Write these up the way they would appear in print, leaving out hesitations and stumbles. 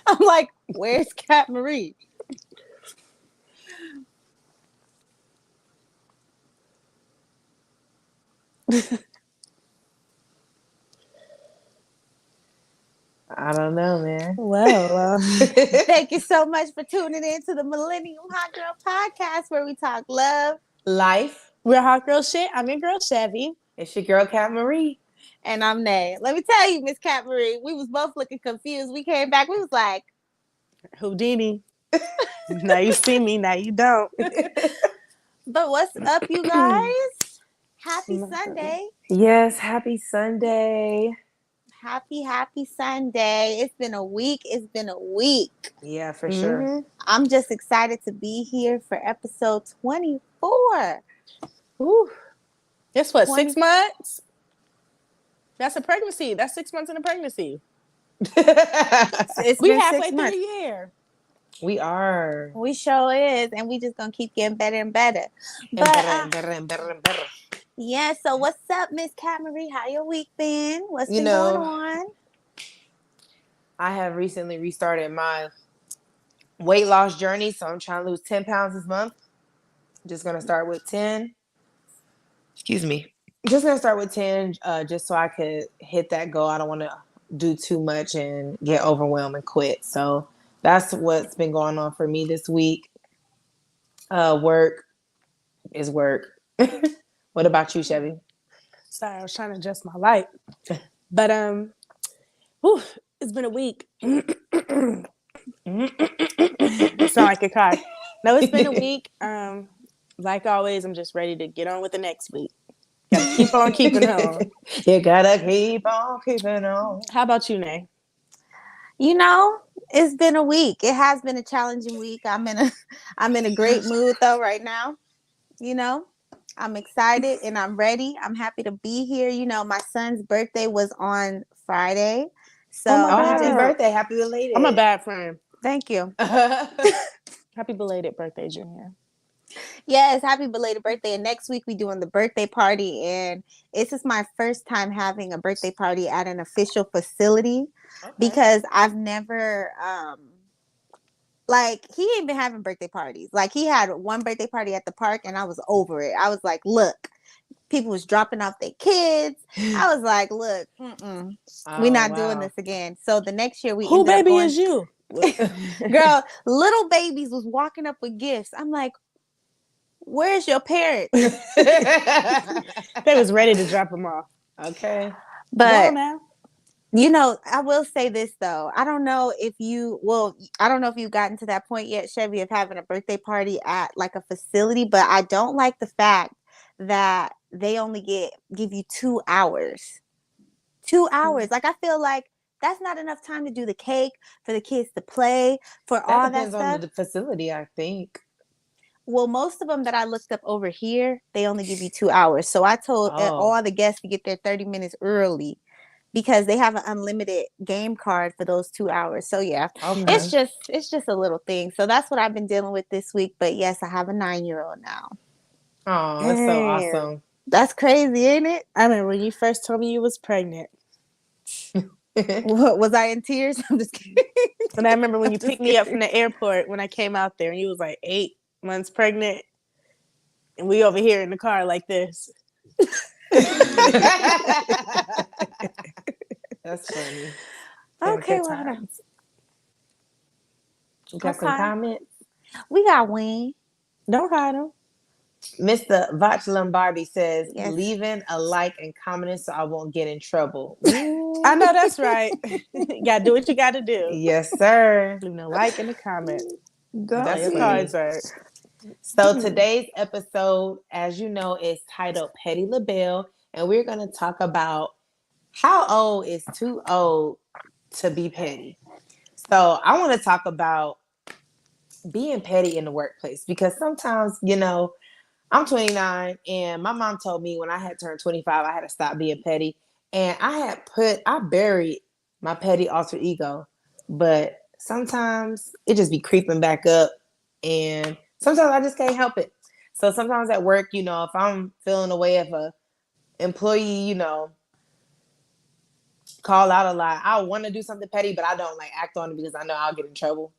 I'm like, where's Cat Marie? I don't know, man. Well, thank you so much for tuning in to the Millennium Hot Girl Podcast, where we talk love, Life. We're hot girl shit. I'm your girl Chevy. It's your girl, Cat Marie. And I'm Nay. Let me tell you, Miss Cat Marie, we was both looking confused. We came back, we was like, Houdini. Now you see me, now you don't. but what's up, you guys? Happy Sunday. Yes, happy Sunday. Happy Sunday. It's been a week. Yeah, for sure. I'm just excited to be here for episode 24. Ooh. That's what, 20. 6 months? That's a pregnancy. That's 6 months in a pregnancy. It's We been halfway 6 through months. the year. We are. We sure is, and we just gonna keep getting better and better. But better. yeah, so what's up, Miss Cat Marie? How your week been? What's You been know, going on? I have recently restarted my weight loss journey, so I'm trying to lose 10 pounds this month. Just gonna start with 10. Excuse me. Just gonna start with 10, just so I could hit that goal. I don't want to do too much and get overwhelmed and quit. So that's what's been going on for me this week. Work is work. What about you, Chevy? Sorry, I was trying to adjust my light. But it's been a week. Sound like a car. No, it's been a week. Like always, I'm just ready to get on with the next week. Gotta keep on keeping on. You gotta keep on keeping on. How about you, Nay? You know, it's been a week. It has been a challenging week. I'm in a great mood though right now. You know, I'm excited and I'm ready. I'm happy to be here. You know, my son's birthday was on Friday. So happy birthday. Happy belated. I'm a bad friend. Thank you. Happy belated birthday, Junior. Yes, happy belated birthday. And next week we doing the birthday party. And this is my first time having a birthday party at an official facility because I've never like he ain't been having birthday parties. Like he had one birthday party at the park and I was over it. I was like, look, people was dropping off their kids. I was like, look, we're not doing this again. So the next year we Who ended up baby going, is you? girl, little babies was walking up with gifts. I'm like, where's your parents? They was ready to drop them off. Okay. But now. you know, I will say this though. I don't know if you've gotten to that point yet, Chevy, of having a birthday party at like a facility, but I don't like the fact that they only give you 2 hours. 2 hours. Like I feel like that's not enough time to do the cake, for the kids to play, for all that depends stuff. on the facility, I think. Well, most of them that I looked up over here, they only give you 2 hours. So I told all the guests to get there 30 minutes early because they have an unlimited game card for those 2 hours. So yeah, it's just a little thing. So that's what I've been dealing with this week. But yes, I have a 9-year-old now. Oh, that's so awesome. That's crazy, ain't it? I remember when you first told me you was pregnant. What, was I in tears? I'm just kidding. And I remember when you picked me up from the airport when I came out there and you was like 8 months pregnant. And we over here in the car like this. That's funny. Okay, You got some comments? We got Wayne. Don't hide them. Mr. Vach Barbie says, leaving a like and commenting so I won't get in trouble. I know that's right. You gotta do what you gotta do. Yes, sir. Leave a like and a comment. That's funny. So today's episode, as you know, is titled Petty LaBelle, and we're going to talk about how old is too old to be petty. So I want to talk about being petty in the workplace because sometimes, you know, I'm 29 and my mom told me when I had turned 25, I had to stop being petty. And I buried my petty alter ego, but sometimes it just be creeping back up and sometimes I just can't help it. So sometimes at work, you know, if I'm feeling the way of a employee, you know, call out a lot. I want to do something petty, but I don't like act on it because I know I'll get in trouble.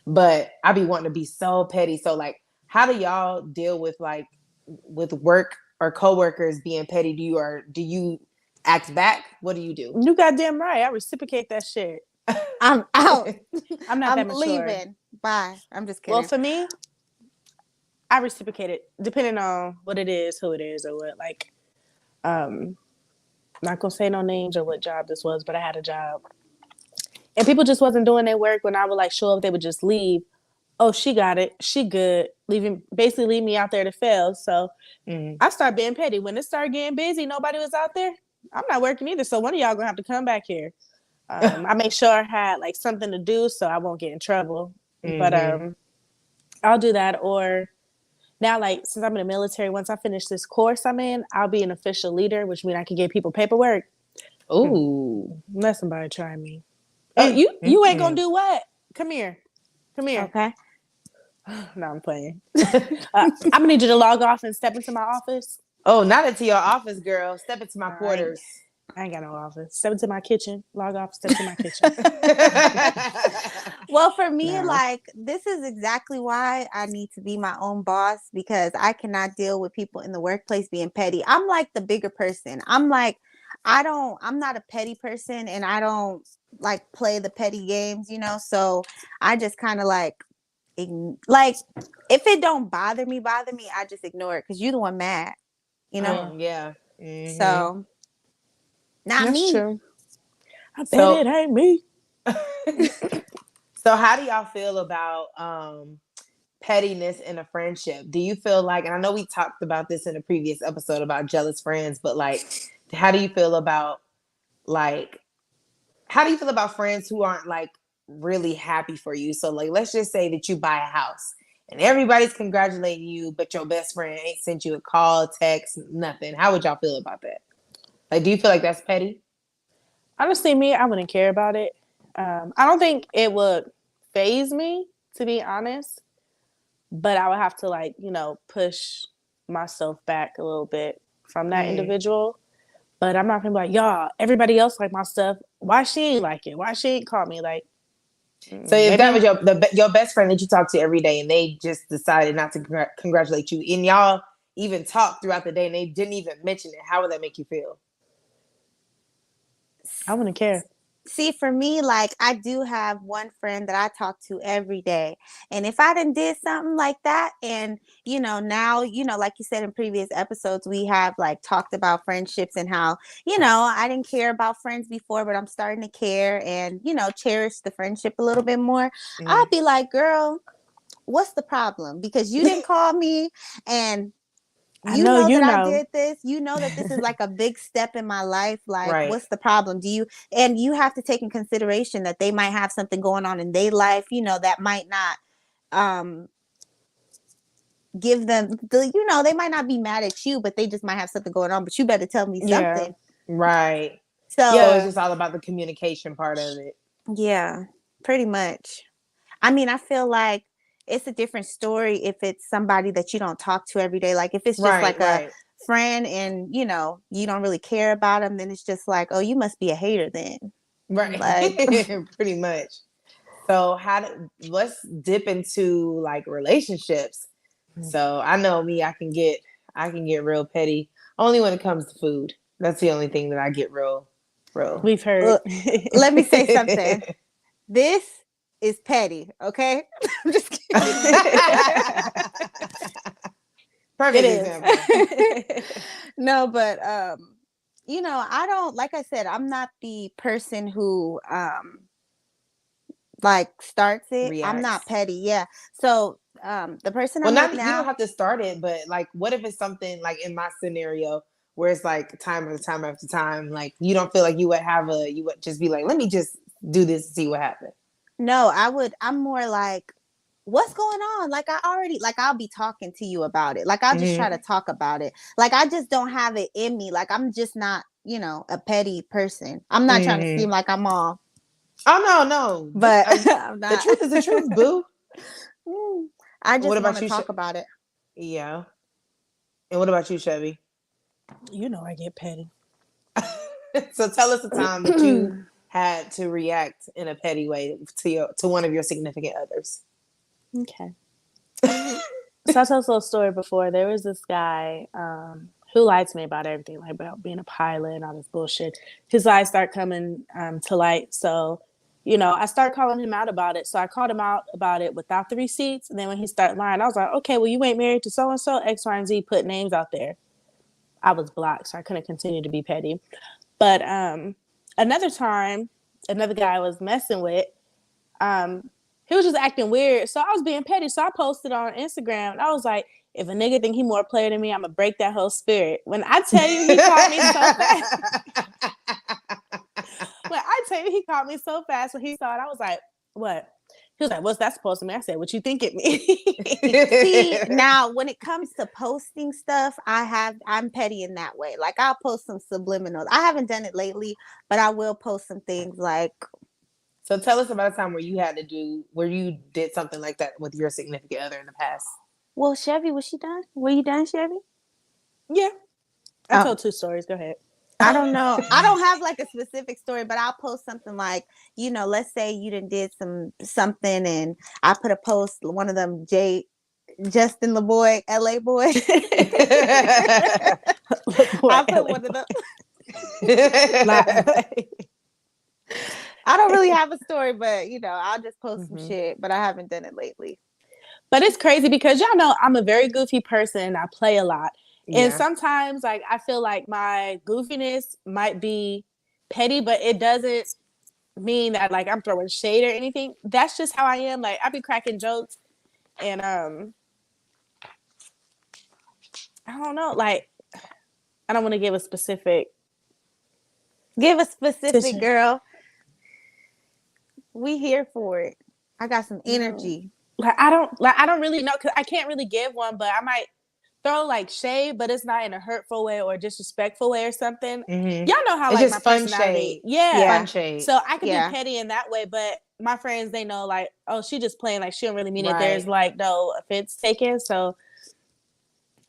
But I be wanting to be so petty. So like, how do y'all deal with like with work or coworkers being petty? Do you act back? What do you do? You goddamn right. I reciprocate that shit. I'm out. I'm not that mature. Leaving. Bye. I'm just kidding. Well, for me, I reciprocate it depending on what it is, who it is, or what. Like, not gonna say no names or what job this was, but I had a job, and people just wasn't doing their work. When I would like show up, they would just leave. Oh, she got it. She good. Basically leave me out there to fail. So I start being petty. When it started getting busy, nobody was out there. I'm not working either. So one of y'all gonna have to come back here. I make sure I had like something to do so I won't get in trouble. But I'll do that. Or now, like, since I'm in the military, once I finish this course I'm in, I'll be an official leader, which means I can give people paperwork. Ooh. Let somebody try me. Oh, you ain't gonna do what? Come here. Okay. No, I'm playing. I'm gonna need you to log off and step into my office. Oh, not into your office, girl. Step into my quarters. I ain't got no office. Step into my kitchen. Log off. Step to my kitchen. Well, for me, like, this is exactly why I need to be my own boss, because I cannot deal with people in the workplace being petty. I'm like the bigger person. I'm like, I'm not a petty person, and I don't like play the petty games, you know? So I just kind of like if it don't bother me, I just ignore it, because you're the one mad, you know? Yeah. So not That's me. true. I bet it ain't me. So how do y'all feel about pettiness in a friendship? Do you feel like, and I know we talked about this in a previous episode about jealous friends, but like, how do you feel about friends who aren't like really happy for you? So like, let's just say that you buy a house and everybody's congratulating you, but your best friend ain't sent you a call, text, nothing. How would y'all feel about that? Like, do you feel like that's petty? Honestly, me, I wouldn't care about it. I don't think it would faze me, to be honest. But I would have to, like, you know, push myself back a little bit from that individual. But I'm not gonna be like, y'all, everybody else like my stuff. Why she ain't like it? Why she ain't call me? Like, so if that was your best friend that you talk to every day, and they just decided not to congratulate you, and y'all even talked throughout the day, and they didn't even mention it, how would that make you feel? I wouldn't care. See, for me, like, I do have one friend that I talk to every day. And if I done did something like that, and, you know, now, you know, like you said in previous episodes, we have like talked about friendships and how, you know, I didn't care about friends before, but I'm starting to care and, you know, cherish the friendship a little bit more. I'd be like, girl, what's the problem? Because you didn't call me, and I did this. You know that this is like a big step in my life. Like, what's the problem? And you have to take in consideration that they might have something going on in their life, you know, that might not give them you know, they might not be mad at you, but they just might have something going on. But you better tell me something. Right. So it's just all about the communication part of it. Yeah, pretty much. I mean, I feel like it's a different story if it's somebody that you don't talk to every day. Like if it's just a friend and, you know, you don't really care about them, then it's just like, oh, you must be a hater then. Right. Like, pretty much. So let's dip into like relationships. So I know me, I can get real petty only when it comes to food. That's the only thing that I get real. We've heard. Let me say something. This is petty, okay? I'm just kidding. Perfect example. No, but you know, I don't, like I said, I'm not the person who like starts it. Reacts. I'm not petty. Yeah. So the person I'm with now, you don't have to start it, but like what if it's something like in my scenario where it's like time after time, like you don't feel like you would just be like, let me just do this and see what happens. No, I'm more like, what's going on? Like I'll be talking to you about it. Like I'll just try to talk about it. Like I just don't have it in me. Like I'm just not, you know, a petty person. I'm not trying to seem like I'm all. Oh no. But I'm not. The truth is the truth, boo. I just want to talk about it. Yeah. And what about you, Chevy? You know I get petty. So tell us a time that you had to react in a petty way to one of your significant others. Okay. So I told a little story before. There was this guy who lied to me about everything, like about being a pilot and all this bullshit. His lies start coming to light. So, I started calling him out about it. So I called him out about it without the receipts. And then when he started lying, I was like, okay, well, you ain't married to so-and-so, X, Y, and Z, put names out there. I was blocked, so I couldn't continue to be petty. But another time, another guy I was messing with, he was just acting weird. So I was being petty. So I posted on Instagram. And I was like, if a nigga think he more player than me, I'm going to break that whole spirit. When I tell you he called me so fast. When he saw it, I was like, what? He was like, what's that supposed to mean? I said, what you think it means? See, now when it comes to posting stuff, I'm petty in that way. Like I'll post some subliminals. I haven't done it lately, but I will post some things like. So tell us about a time where you did something like that with your significant other in the past. Well, Chevy, was she done? Were you done, Chevy? Yeah. I told 2 stories. Go ahead. I don't know. I don't have like a specific story, but I'll post something like, let's say you did something and I put a post, one of them, Justin LaBoy, LA boy. I put one of them. I don't really have a story, but I'll just post some shit, but I haven't done it lately. But it's crazy because y'all know I'm a very goofy person and I play a lot. Yeah. And sometimes like I feel like my goofiness might be petty, but it doesn't mean that like I'm throwing shade or anything. That's just how I am. Like I be cracking jokes and I don't know, like I don't want to give a specific girl. We here for it. I got some energy. I don't really know because I can't really give one, but I might throw like shade, but it's not in a hurtful way or disrespectful way or something. Y'all know how it's like just my fun personality, shade. Yeah, fun shade. So I could be petty in that way, but my friends they know like, oh, she just playing, like she don't really mean it. There's like no offense taken, so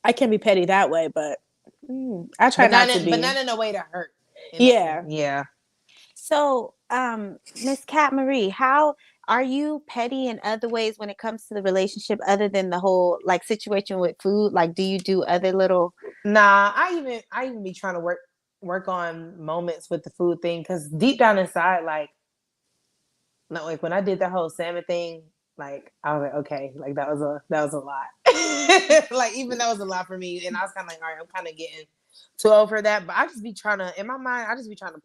I can be petty that way, but I try not to be, but not in a way to hurt. Yeah. So, Miss Cat Marie, how are you petty in other ways when it comes to the relationship other than the whole like situation with food? Like, do you do other little? Nah, I even be trying to work on moments with the food thing because deep down inside, like when I did that whole salmon thing, like I was like, okay, like that was a lot. Like even that was a lot for me, and I was kind of like, all right, I'm kind of getting too old for that. But I just be trying to, in my mind,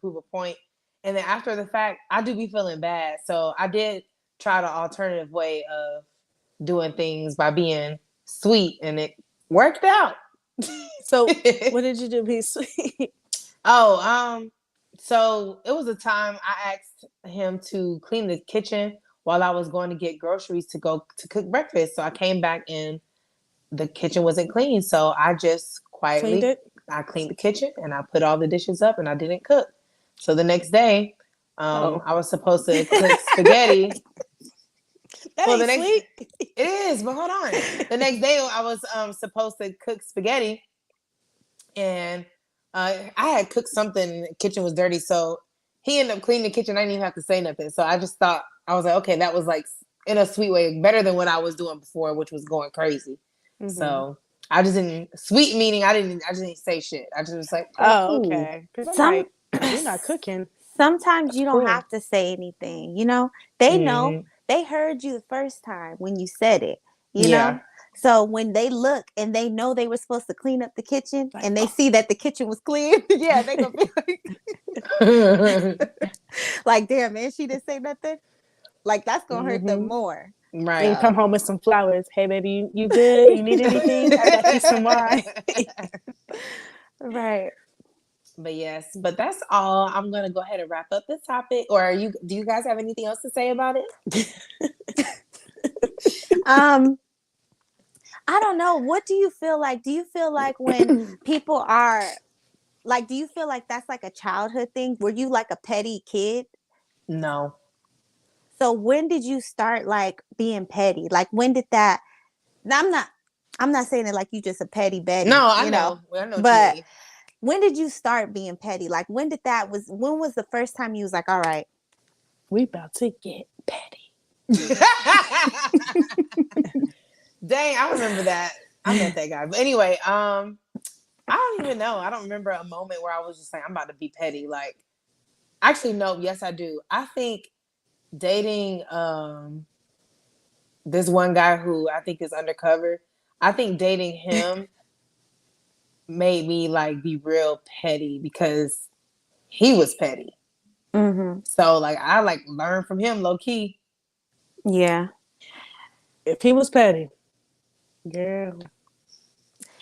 prove a point. And then after the fact, I do be feeling bad. So I did try the alternative way of doing things by being sweet, and it worked out. So what did you do to be sweet? So it was a time I asked him to clean the kitchen while I was going to get groceries to go to cook breakfast. So I came back and the kitchen wasn't clean. So I just quietly cleaned the kitchen and I put all the dishes up and I didn't cook. So the next day, I was supposed to cook spaghetti. Sweet. It is, but hold on. The next day, I was supposed to cook spaghetti, and I had cooked something. And the kitchen was dirty, so he ended up cleaning the kitchen. I didn't even have to say nothing. So I just thought, I was like, okay, that was like in a sweet way better than what I was doing before, which was going crazy. So I just didn't sweet meaning. I just didn't say shit. I just was like, oh okay. You're not cooking. Sometimes you don't have to say anything. They know. They heard you the first time when you said it. You know. So when they look and they know they were supposed to clean up the kitchen and they see that the kitchen was clean, they gonna be like, damn man, she didn't say nothing. Like that's gonna hurt them more. Right. And you come home with some flowers. Hey baby, you good? You need anything? I got you some wine. Right. But that's all. I'm gonna go ahead and wrap up this topic. Or do you guys have anything else to say about it? I don't know. What do you feel like? Do you feel like when people are like, do you feel like that's like a childhood thing? Were you like a petty kid? No. So when did you start like being petty? Like when did that? Now, I'm not saying it like you just a petty Betty. No, I know. But when did you start being petty? Like when was the first time you was like, all right, we about to get petty? Dang, I remember that. I met that guy. But anyway, I don't even know. I don't remember a moment where I was just like, I'm about to be petty. Like, actually, no, yes, I do. I think dating this one guy who I think is undercover, I think dating him made me like be real petty because he was petty. mm-hmm. So like I like learned from him low key. Yeah. If he was petty, girl.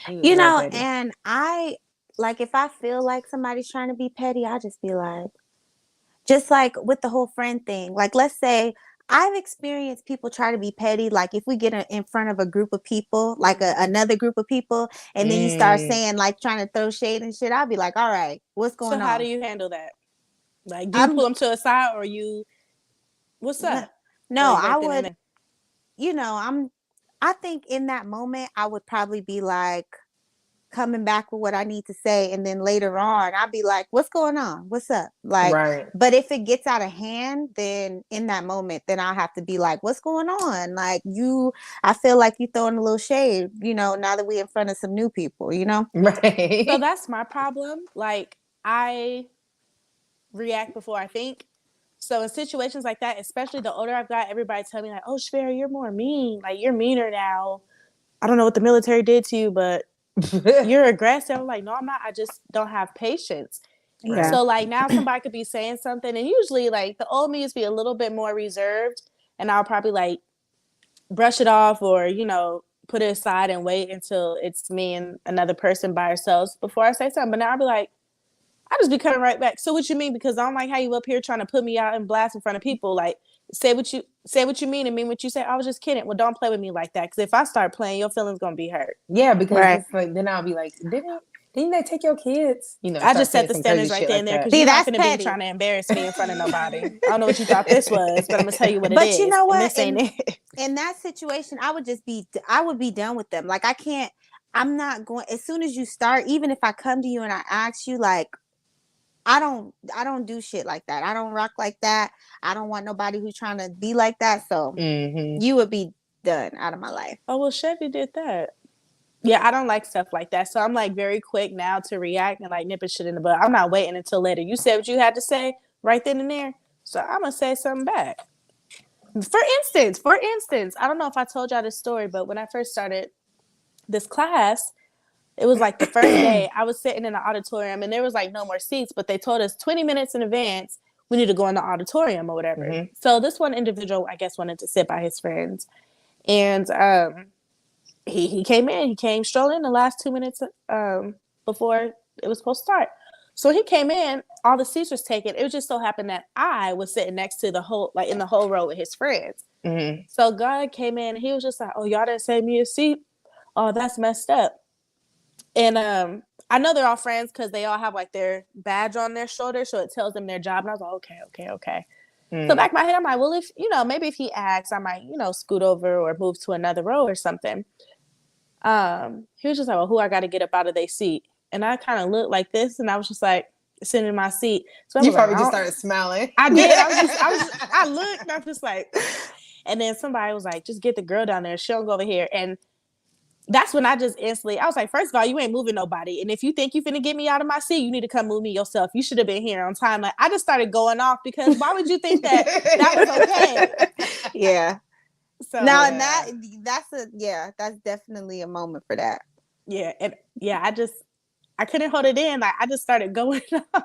You know, petty. And I like if I feel like somebody's trying to be petty, I just be like, just like with the whole friend thing. Like let's say I've experienced people try to be petty. Like if we get in front of a group of people, like another group of people, and then you start saying like trying to throw shade and shit, I'll be like, all right, what's going on? So how do you handle that? Like, do you pull them to a side or you, what's up? No, I would, you know, I think in that moment, I would probably be like coming back with what I need to say. And then later on, I'll be like, what's going on? What's up? Like, right. But if it gets out of hand, then in that moment, then I'll have to be like, what's going on? Like I feel like you throwing a little shade, you know, now that we're in front of some new people, you know? Right. So that's my problem. Like I react before I think. So in situations like that, especially the older I've got, everybody tell me like, oh, Shvera, you're more mean. Like you're meaner now. I don't know what the military did to you, but you're aggressive. I'm like, no, I'm not. I just don't have patience. Yeah. So like now somebody could be saying something and usually like the old me used to be a little bit more reserved and I'll probably like brush it off or, you know, put it aside and wait until it's me and another person by ourselves before I say something. But now I'll be like, I just be coming right back. So what you mean? Because I don't like how you up here trying to put me out and blast in front of people. Like say what you mean and mean what you say. I was just kidding. Well, don't play with me like that. Because if I start playing, your feelings gonna be hurt. Yeah, because it's like then I'll be like, didn't they take your kids? You know, I just set the standards right there and there because you're not gonna be trying to embarrass me in front of nobody. I don't know what you thought this was, but I'm gonna tell you what it is. But you know what? This ain't it. In that situation, I would be done with them. Like I'm not going. As soon as you start, even if I come to you and I ask you, like. I don't do shit like that. I don't rock like that. I don't want nobody who's trying to be like that. So you would be done out of my life. Oh, well, Chevy did that. Yeah, I don't like stuff like that. So I'm like very quick now to react and like nip a shit in the butt. I'm not waiting until later. You said what you had to say right then and there. So I'm going to say something back. For instance, I don't know if I told y'all this story, but when I first started this class, it was like the first day I was sitting in the auditorium and there was like no more seats, but they told us 20 minutes in advance, we need to go in the auditorium or whatever. Mm-hmm. So this one individual, I guess, wanted to sit by his friends. And he came strolling the last 2 minutes before it was supposed to start. So he came in, all the seats was taken. It was just so happened that I was sitting next to in the whole row with his friends. Mm-hmm. So God came in and he was just like, oh, y'all didn't save me a seat? Oh, that's messed up. And I know they're all friends because they all have like their badge on their shoulder, so it tells them their job. And I was like, okay. So back in my head, I'm like, well, if maybe if he asks, I might scoot over or move to another row or something. He was just like, well, who I got to get up out of their seat? And I kind of looked like this, and I was just like sitting in my seat. So you probably just started smiling. I did. I looked, and I was just like, and then somebody was like, just get the girl down there. She'll go over here. And that's when I just instantly, I was like, first of all, you ain't moving nobody. And if you think you finna get me out of my seat, you need to come move me yourself. You should have been here on time. Like, I just started going off because why would you think that was okay? Yeah. So now, and that's definitely a moment for that. Yeah. And yeah, I couldn't hold it in. Like, I just started going off.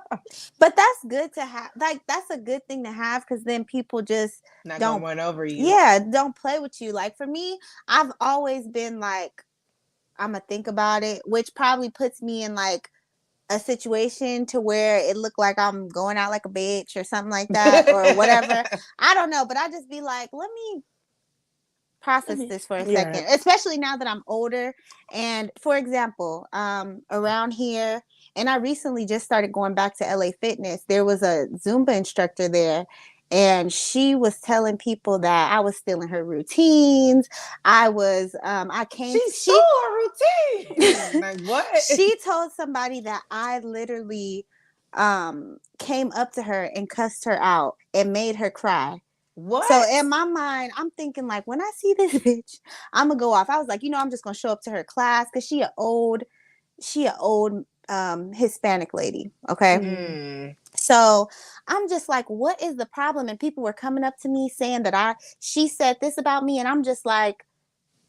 But that's good to have. Like, that's a good thing to have because then people just don't run over you. Yeah, don't play with you. Like, for me, I've always been like, I'm gonna think about it, which probably puts me in like a situation to where it looked like I'm going out like a bitch or something like that or whatever. I don't know, but I just be like, let me process this for a second, especially now that I'm older. And for example, around here, and I recently just started going back to LA Fitness. There was a Zumba instructor there. and she was telling people that I was stealing her routines. She stole her routine. Like what? She told somebody that I literally came up to her and cussed her out and made her cry. What? So in my mind, I'm thinking like, when I see this bitch, I'm gonna go off. I was like, I'm just gonna show up to her class because she an old Hispanic lady. Okay. Mm. So I'm just like, what is the problem? And people were coming up to me saying that she said this about me. And I'm just like,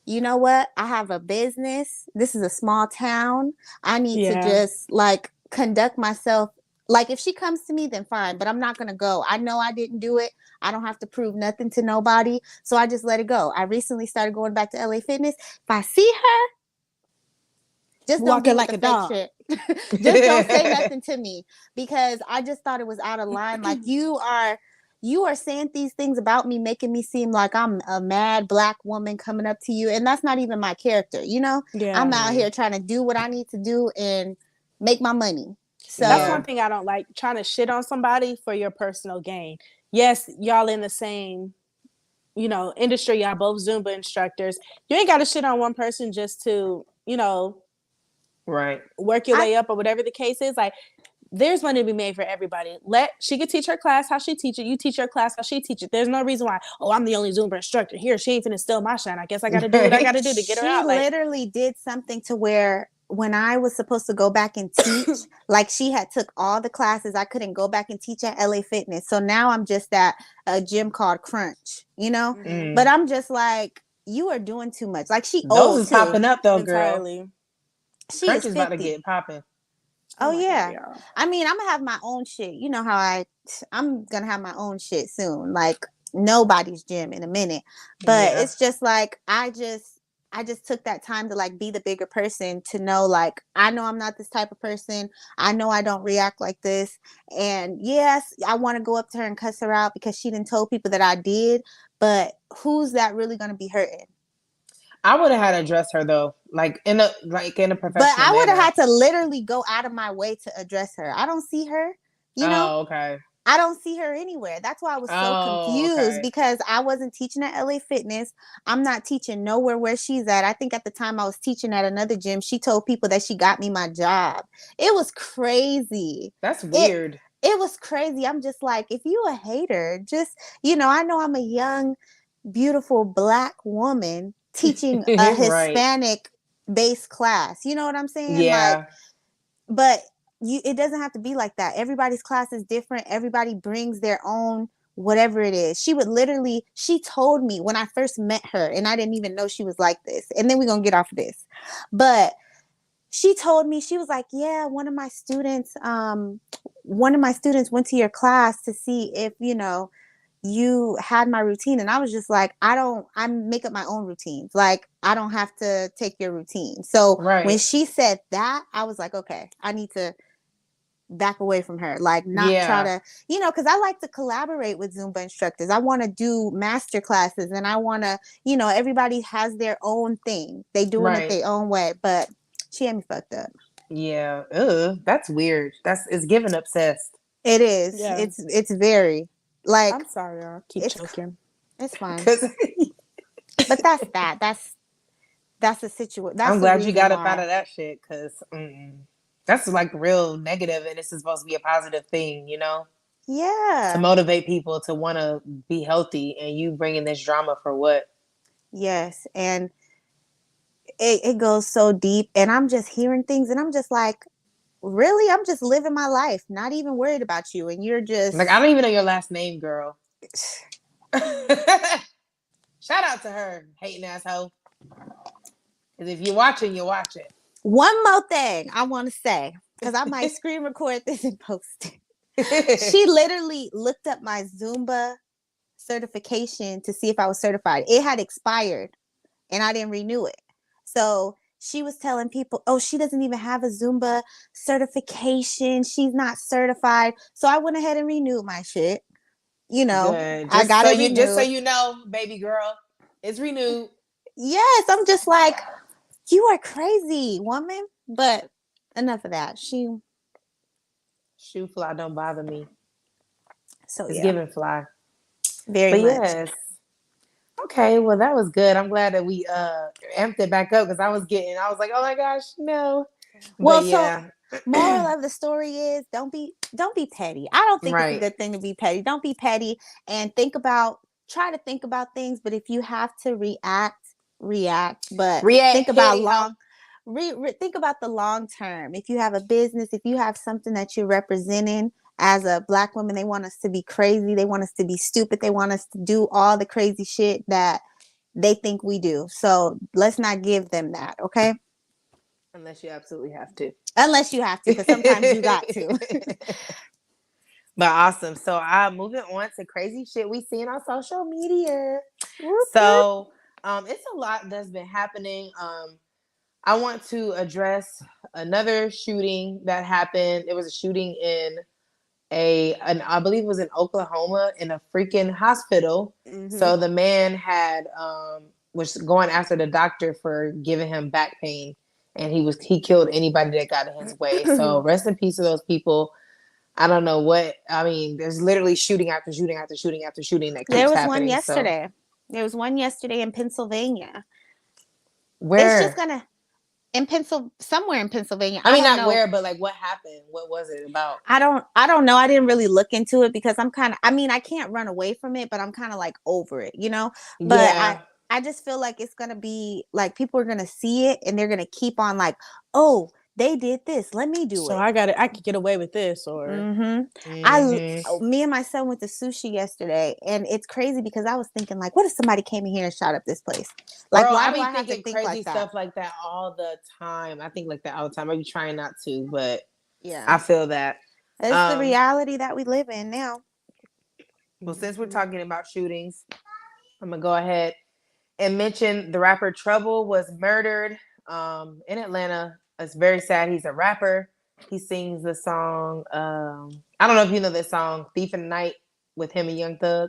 you know what? I have a business. This is a small town. I need to just like conduct myself. Like if she comes to me, then fine, but I'm not going to go. I know I didn't do it. I don't have to prove nothing to nobody. So I just let it go. I recently started going back to LA Fitness. If I see her, just don't do like a dog. Shit. Just don't say nothing to me, because I just thought it was out of line. Like you are saying these things about me, making me seem like I'm a mad Black woman coming up to you, and that's not even my character. I'm out here trying to do what I need to do and make my money. So that's one thing I don't like, trying to shit on somebody for your personal gain. Yes, y'all in the same industry, y'all both Zumba instructors. You ain't got to shit on one person just to right, work your way up or whatever the case is. Like, there's money to be made for everybody. She could teach her class how she teach it. You teach your class how she teach it. There's no reason why, I'm the only Zumba instructor here. She ain't finna steal my shine. I guess I got to do what I got to do to get her out. She literally did something to where when I was supposed to go back and teach, like she had took all the classes, I couldn't go back and teach at LA Fitness. So now I'm just at a gym called Crunch, But I'm just like, you are doing too much. Like those is popping up though, entirely. Girl. She Crunch is about to get popping. Oh yeah. God, I mean, I'm gonna have my own shit. You know how I'm gonna have my own shit soon. Like nobody's gym in a minute. But it's just like I just took that time to like be the bigger person, to know like I know I'm not this type of person. I know I don't react like this. And yes, I want to go up to her and cuss her out because she didn't tell people that I did. But who's that really gonna be hurting? I would have had to address her though, like in a professional But I would have manner. had to literally go out of my way to address her. I don't see her, Oh, okay. I don't see her anywhere. That's why I was so confused, because I wasn't teaching at LA Fitness. I'm not teaching nowhere where she's at. I think at the time I was teaching at another gym. She told people that she got me my job. It was crazy. That's weird. It was crazy. I'm just like, if you a hater, just, I know I'm a young, beautiful Black woman teaching a Hispanic based class. You know what I'm saying? Yeah. Like, but it doesn't have to be like that. Everybody's class is different. Everybody brings their own whatever it is. She told me when I first met her, and I didn't even know she was like this. And then we're going to get off of this. But she told me, she was like, yeah, one of my students went to your class to see if, you had my routine. And I was just like, I make up my own routines. Like, I don't have to take your routine. So when she said that, I was like, okay, I need to back away from her. Like, not try to, because I like to collaborate with Zumba instructors. I want to do master classes, and I want to, everybody has their own thing. They doing it their own way. But she had me fucked up. Yeah. That's weird. It's giving obsessed. It is. Yeah. It's very. Like, I'm sorry, y'all. Keep choking. It's fine. But that's the situation. I'm glad you got up out of that shit, because that's like real negative, and this is supposed to be a positive thing, Yeah. To motivate people to want to be healthy, and you bringing this drama for what? Yes, and it goes so deep, and I'm just hearing things, and I'm just like, really? I'm just living my life, not even worried about you. And you're just like, I don't even know your last name, girl. Shout out to her, hating asshole. Because if you're watching, you're watching. One more thing I want to say, because I might screen record this and post it. She literally looked up my Zumba certification to see if I was certified. It had expired, and I didn't renew it. So she was telling people, oh, she doesn't even have a Zumba certification. She's not certified. So I went ahead and renewed my shit. I got it renewed. Just so you know, baby girl, it's renewed. Yes, I'm just like, you are crazy, woman. But enough of that. Shoe fly don't bother me. So it's giving fly. Very But much. yes. Okay, well that was good. I'm glad that we amped it back up because I was like, oh my gosh, no. Well, But so yeah. moral of the story is don't be petty. I don't think it's a Right. good thing to be petty. Don't be petty and try to think about things, but if you have to react, but think about Petty long think about the long term. If you have a business, if you have something that you're representing as a Black woman, they want us to be crazy, they want us to be stupid, they want us to do all the crazy shit that they think we do. So let's not give them that, okay? Unless you absolutely have to. Unless you have to, because sometimes you got to. But awesome. So I'm moving on to crazy shit we seen on social media. Whoop, So it's a lot that's been happening. I want to address another shooting that happened. It was a shooting in I believe it was in Oklahoma in a freaking hospital. Mm-hmm. So the man had was going after the doctor for giving him back pain, and he killed anybody that got in his way. So rest in peace to those people. I don't know what I mean. There's literally shooting after shooting after shooting after shooting that keeps There was happening. one yesterday. So. There was one yesterday in Pennsylvania. Where? It's just gonna somewhere in Pennsylvania. I mean, don't not know where, but like what happened? What was it about? I don't know. I didn't really look into it because I'm kind of. I mean, I can't run away from it, but I'm kind of like over it, you know. But yeah. I just feel like it's gonna be like people are gonna see it and they're gonna keep on like, oh, they did this. Let me do it. So I could get away with this, or me and my son went to sushi yesterday, and it's crazy because I was thinking like, what if somebody came in here and shot up this place? Like, Girl, why do I have have to to think crazy like that? stuff like that all the time? I think like that all the time. I be trying not to, but yeah, I feel that it's the reality that we live in now. Well, since we're talking about shootings, I'm gonna go ahead and mention the rapper Trouble was murdered in Atlanta. It's very sad. He's a rapper. He sings the song. I don't know if you know this song, "Thief in the Night," with him and Young Thug.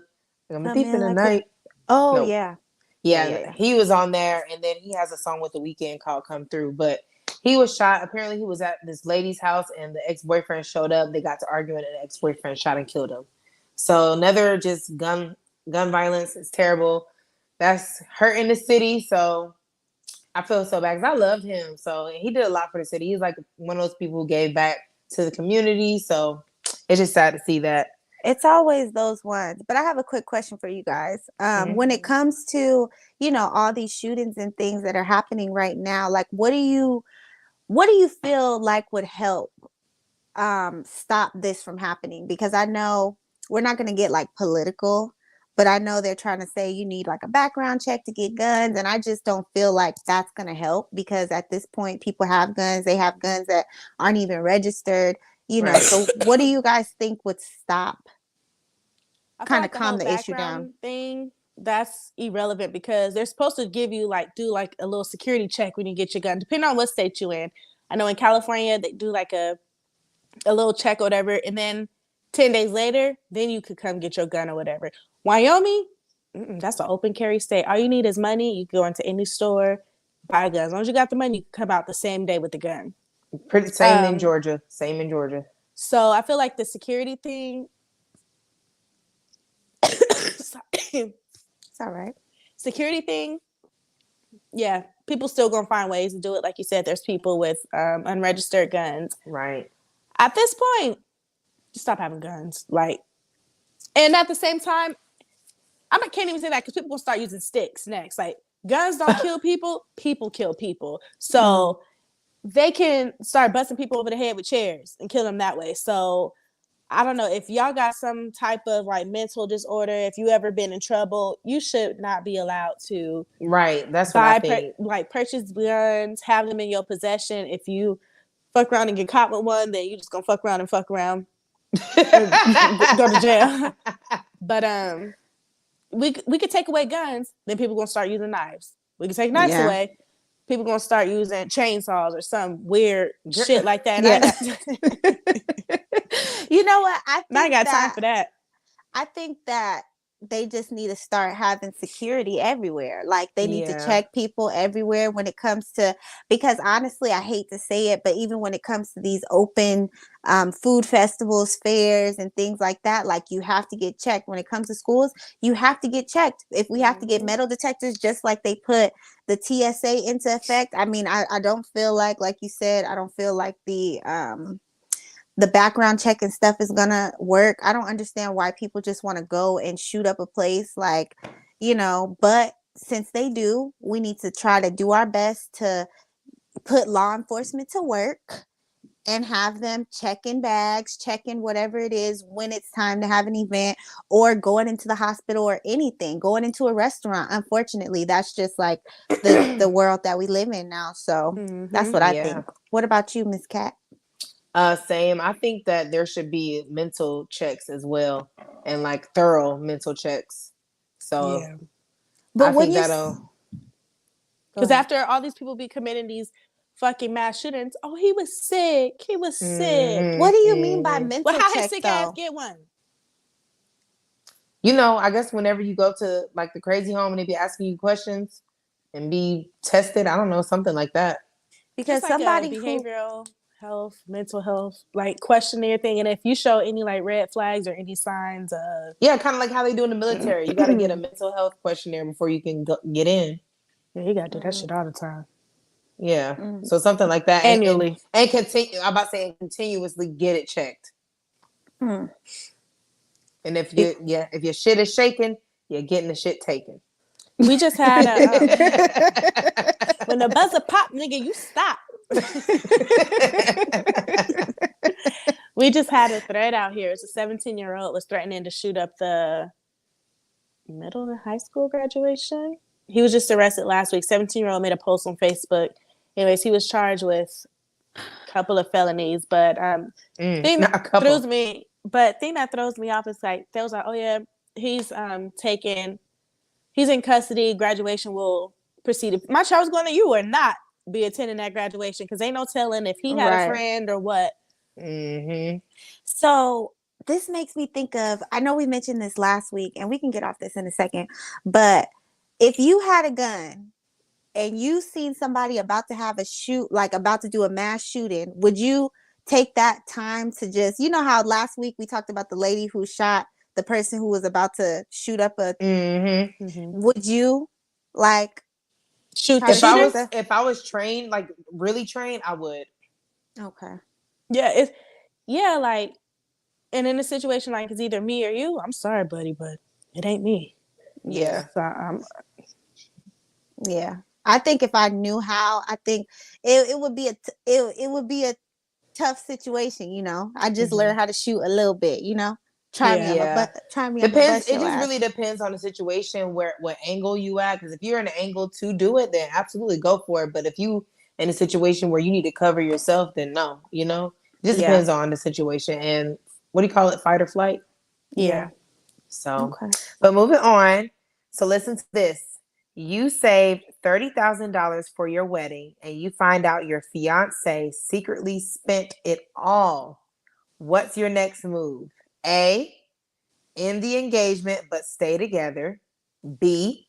I'm a thief in the night. Oh no. yeah. Yeah, he was on there, and then he has a song with The Weeknd called "Come Through." But he was shot. Apparently, he was at this lady's house, and the ex-boyfriend showed up. They got to arguing, and the ex-boyfriend shot and killed him. So another just gun violence. It's terrible. That's hurting the city. So I feel so bad because I loved him. So he did a lot for the city. He's like one of those people who gave back to the community. So it's just sad to see that. It's always those ones. But I have a quick question for you guys. When it comes to, all these shootings and things that are happening right now, like what do you feel like would help stop this from happening? Because I know we're not going to get like political, but I know they're trying to say you need like a background check to get guns, and I just don't feel like that's going to help because at this point people have guns. They have guns that aren't even registered. Right. So what do you guys think would stop? Kind of calm the issue down. Thing that's irrelevant because they're supposed to give you do a little security check when you get your gun, depending on what state you're in. I know in California they do like a little check or whatever, and then 10 days later, then you could come get your gun or whatever. Wyoming, that's an open carry state. All you need is money. You can go into any store, buy a gun. As long as you got the money, you can come out the same day with the gun. Same in Georgia. Same in Georgia. So I feel like the security thing. It's all right. Security thing. Yeah, people still gonna find ways to do it. Like you said, there's people with unregistered guns. Right. At this point, just stop having guns. And at the same time, can't even say that because people will start using sticks next. Like, guns don't kill people, people kill people. So they can start busting people over the head with chairs and kill them that way. So I don't know if y'all got some type of mental disorder. If you ever been in trouble, you should not be allowed to. Right. That's what I think. Purchase guns, have them in your possession. If you fuck around and get caught with one, then you just gonna fuck around and fuck around. Go to jail. But we could take away guns, then people gonna start using knives. We can take knives away, people gonna start using chainsaws or some weird shit like that. You know what? I ain't got time for that. I think that they just need to start having security everywhere. Like they need to check people everywhere when it comes to, because honestly, I hate to say it, but even when it comes to these open food festivals, fairs, and things like that, like you have to get checked. When it comes to schools, you have to get checked. If we have to get metal detectors, just like they put the TSA into effect, I mean, I don't feel like you said, I don't feel like the background check and stuff is gonna work. I don't understand why people just want to go and shoot up a place, like, you know, but since they do, we need to try to do our best to put law enforcement to work and have them checking bags, checking whatever it is when it's time to have an event, or going into the hospital, or anything, going into a restaurant. Unfortunately, that's just like the world that we live in now. So that's what I think. What about you, Miss Cat? Same. I think that there should be mental checks as well, and like thorough mental checks. So, but I think that'll. Because after all these people be committing these fucking mass shootings, oh, he was sick. He was sick. What do you mean by mental how check, his sick though? ass get one? You know, I guess whenever you go to like the crazy home and they be asking you questions and be tested, I don't know, something like that. Because like somebody behavioral health, mental health, like questionnaire thing, and if you show any like red flags or any signs of kind of like how they do in the military, you got to get a mental health questionnaire before you can get in. Yeah, you got to do that shit all the time. Yeah, so something like that annually, and continue. I'm about saying continuously get it checked. And if your shit is shaking, you're getting the shit taken. We just had a when the buzzer pop, nigga, you stop. We just had a thread out here. It's a 17-year-old was threatening to shoot up the middle and high school graduation. He was just arrested last week. 17-year-old made a post on Facebook. Anyways, he was charged with a couple of felonies, but thing that throws me off is like they was like, oh yeah, he's in custody. Graduation will proceed. My child was going to you or not be attending that graduation because ain't no telling if he had a friend or what. So this makes me think of, I know we mentioned this last week and we can get off this in a second, but if you had a gun and you seen somebody about to have a shoot, like about to do a mass shooting, would you take that time to just, you know how last week we talked about the lady who shot the person who was about to shoot up a would you like shoot the if I was trained, like really trained, I would. Okay. Yeah, like, and in a situation like it's either me or you, I'm sorry, buddy, but it ain't me. Yeah. So, yeah. I think if I knew how, I think it would be a tough situation, you know. I just learned how to shoot a little bit, you know. Try me. Depends. It just really depends on the situation, what angle you at. Because if you're in an angle to do it, then absolutely go for it. But if you in a situation where you need to cover yourself, then no. You know, it just depends on the situation and what do you call it, fight or flight. Yeah. So, but moving on. So listen to this. You saved $30,000 for your wedding, and you find out your fiance secretly spent it all. What's your next move? A, end the engagement but stay together. B,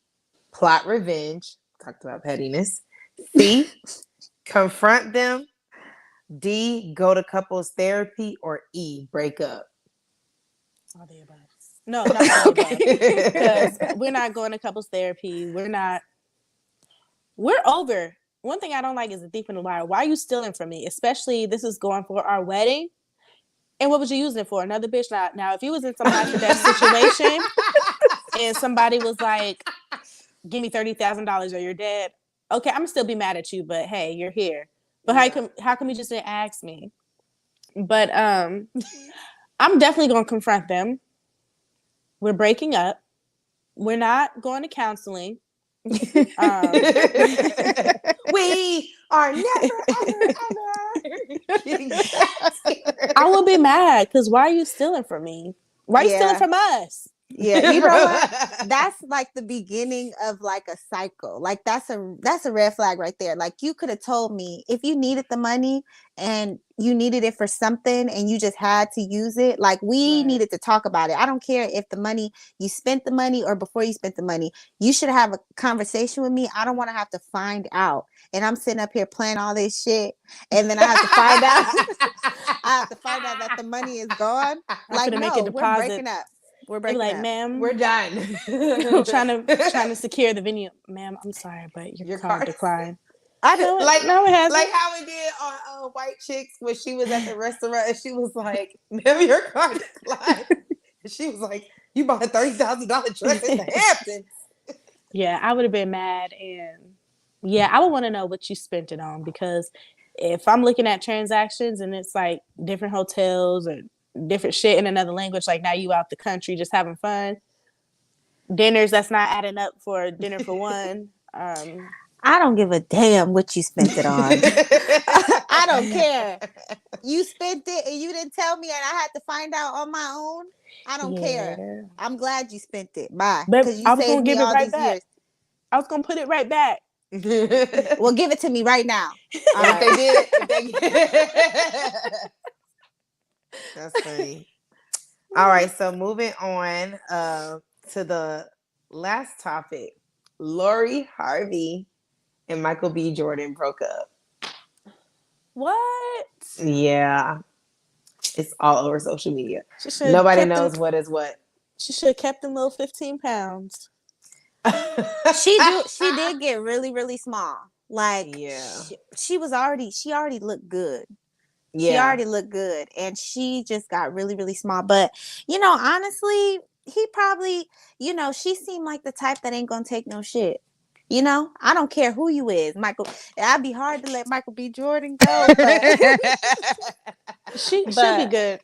plot revenge. Talked about pettiness. C, confront them. D, go to couples therapy. Or E, break up. All the above. No, not all the above. Because we're not going to couples therapy. We're over. One thing I don't like is the thief in the wire. Why are you stealing from me? Especially this is going for our wedding. And what was you using it for? Another bitch? Now, if you was in some high-death situation and somebody was like, give me $30,000 or you're dead, okay, I'm going to still be mad at you, but hey, you're here. But how come you just didn't ask me? But I'm definitely going to confront them. We're breaking up. We're not going to counseling. We are never, ever. I will be mad because why are you stealing from me? Why are you stealing from us? Yeah, you know what? That's like the beginning of like a cycle. Like that's a red flag right there. Like you could have told me if you needed the money and you needed it for something and you just had to use it, like we needed to talk about it. I don't care if you spent the money or before you spent the money. You should have a conversation with me. I don't want to have to find out. And I'm sitting up here playing all this shit, and then I have to find out. I have to find out that the money is gone. Like, make a deposit. We're breaking up. We're breaking like, up. Ma'am, we're done. trying to secure the venue. Ma'am, I'm sorry, but your card declined. I know like no, it hasn't. Like how we did on White Chicks when she was at the restaurant and she was like, "Ma'am, your card declined." And she was like, "You bought a $30,000 dress in the Hamptons." Yeah, I would have been mad, and yeah, I would want to know what you spent it on, because if I'm looking at transactions and it's like different hotels or different shit in another language, like now you out the country just having fun, dinners that's not adding up for dinner for one. I don't give a damn what you spent it on. I don't care. You spent it and you didn't tell me, and I had to find out on my own. I don't care. I'm glad you spent it. Bye. Because you saved me all these years. I was gonna put it right back. Well, give it to me right now. All right. If they did. That's funny. All right, so moving on to the last topic. Lori Harvey and Michael B. Jordan broke up. What? Yeah. It's all over social media. Nobody knows what is what. She should have kept them little 15 pounds. She did get really, really small. Like, she already looked good. Yeah. She already looked good, and she just got really, really small. But, honestly, he probably, she seemed like the type that ain't gonna take no shit. I don't care who you is, Michael. I'd be hard to let Michael B. Jordan go. But she'll be good.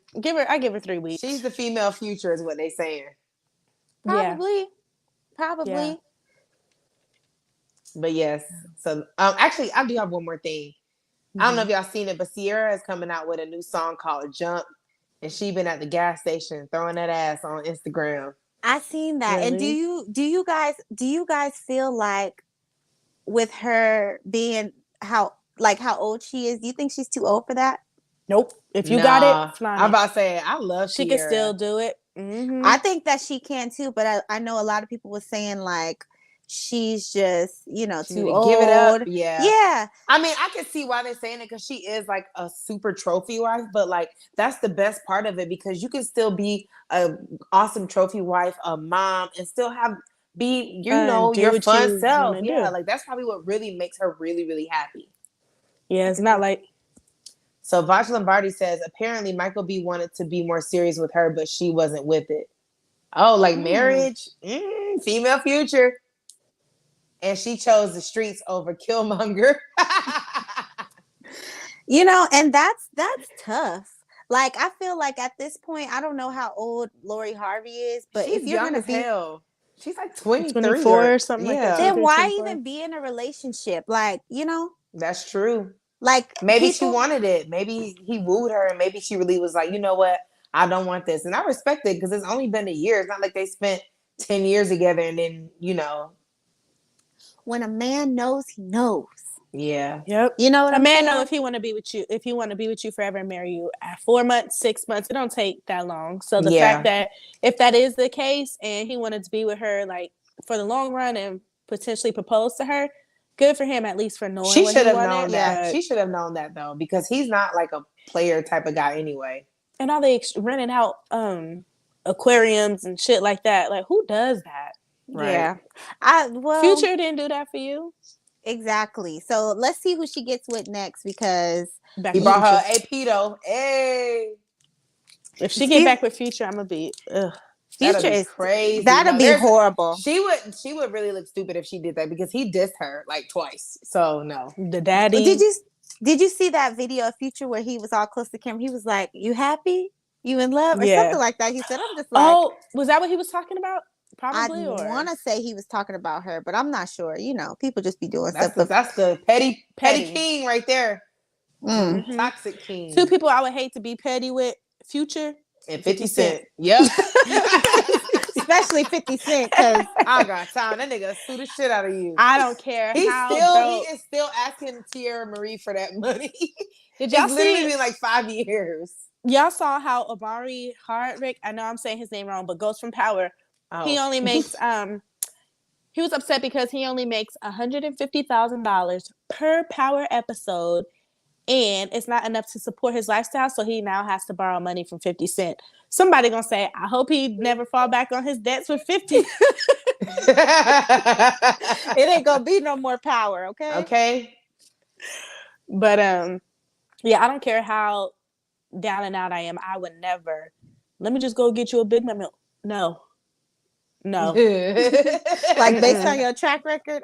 I give her 3 weeks. She's the female future, is what they saying. Probably. Yeah. But yes. So actually, I do have one more thing. I don't know if y'all seen it, but Sierra is coming out with a new song called Jump, and she been at the gas station throwing that ass on Instagram. I seen that. Really? And do you guys feel like, with her being how old she is, do you think she's too old for that? Nope. If you got it, fine. I'm about to say, I love she Sierra. Can still do it. Mm-hmm. I think that she can too, but I know a lot of people were saying like she's just too old. Give it up. Yeah. I mean, I can see why they're saying it, because she is like a super trophy wife, but like that's the best part of it, because you can still be a awesome trophy wife, a mom, and still be your fun self. Yeah, like that's probably what really makes her really, really happy. Yeah, it's not like. So Vash Lombardi says, apparently Michael B wanted to be more serious with her, but she wasn't with it. Oh, like marriage? Female future. And she chose the streets over Killmonger. And that's tough. Like, I feel like at this point, I don't know how old Lori Harvey is, but she's if you're going to be... hell. She's like 23 or something like that. Then why even be in a relationship? Like, That's true. Like, maybe she wanted it. Maybe he wooed her, and maybe she really was like, you know what? I don't want this. And I respect it, because it's only been a year. It's not like they spent 10 years together and then, When a man knows, he knows. Yeah. Yep. You know what a man know if he want to be with you, forever and marry you at 4 months, 6 months, it don't take that long. So the fact that if that is the case and he wanted to be with her like for the long run and potentially propose to her, good for him, at least for knowing she what should he have wanted. known that. She should have known that though, because he's not like a player type of guy anyway. And all they renting out aquariums and shit like that. Like, who does that? Right. Yeah. Future didn't do that for you. Exactly. So let's see who she gets with next, because he brought her a pedo. Hey. If she get back with Future, I'm gonna be Future is crazy. That'd be horrible. She would really look stupid if she did that, because he dissed her like twice. So no. The daddy. Did you see that video of Future where he was all close to camera? He was like, "You happy? You in love?" Or something like that. He said, "I'm just like." Oh, was that what he was talking about? Probably. I want to say he was talking about her, but I'm not sure. People just be doing stuff. That's the petty king right there. Mm-hmm. Toxic king. 2 people I would hate to be petty with: Future and 50 Cent. Yep. Especially 50 Cent, because I got time. That nigga sue the shit out of you. I don't care. He is still asking Tierra Marie for that money. Did y'all It's literally see? been like 5 years. Y'all saw how Amari Hardrick, I know I'm saying his name wrong, but Ghost from Power, he only makes he was upset because he only makes $150,000 per Power episode, and it's not enough to support his lifestyle, so he now has to borrow money from 50 Cent. Somebody gonna say, I hope he never fall back on his debts with 50. It ain't gonna be no more Power, okay? Okay. But yeah, I don't care how down and out I am. I would never. Let me just go get you a Big Mac meal. No. Like based on your track record,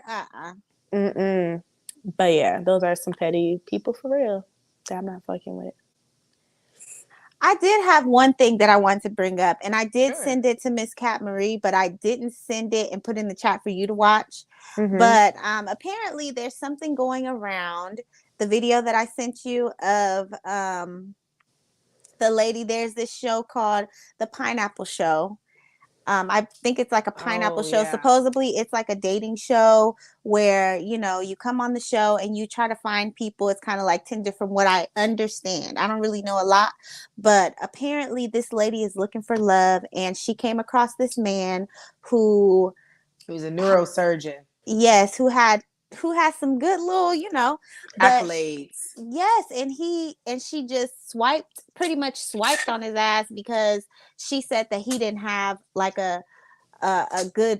But yeah, those are some petty people for real that I'm not fucking with. I did have one thing that I wanted to bring up, and I did Sure. send it to Miss Cat Marie, but I didn't send it and put in the chat for you to watch. Mm-hmm. But apparently there's something going around the video that I sent you of the lady. There's this show called The Pineapple Show. I think it's like a pineapple show. Yeah. Supposedly it's like a dating show where, you know, you come on the show and you try to find people. It's kind of like Tinder from what I understand. I don't really know a lot, but apparently this lady is looking for love, and she came across this man who's a neurosurgeon. Yes, who has some good little, you know, accolades. Yes, and she just pretty much swiped on his ass because she said that he didn't have like a good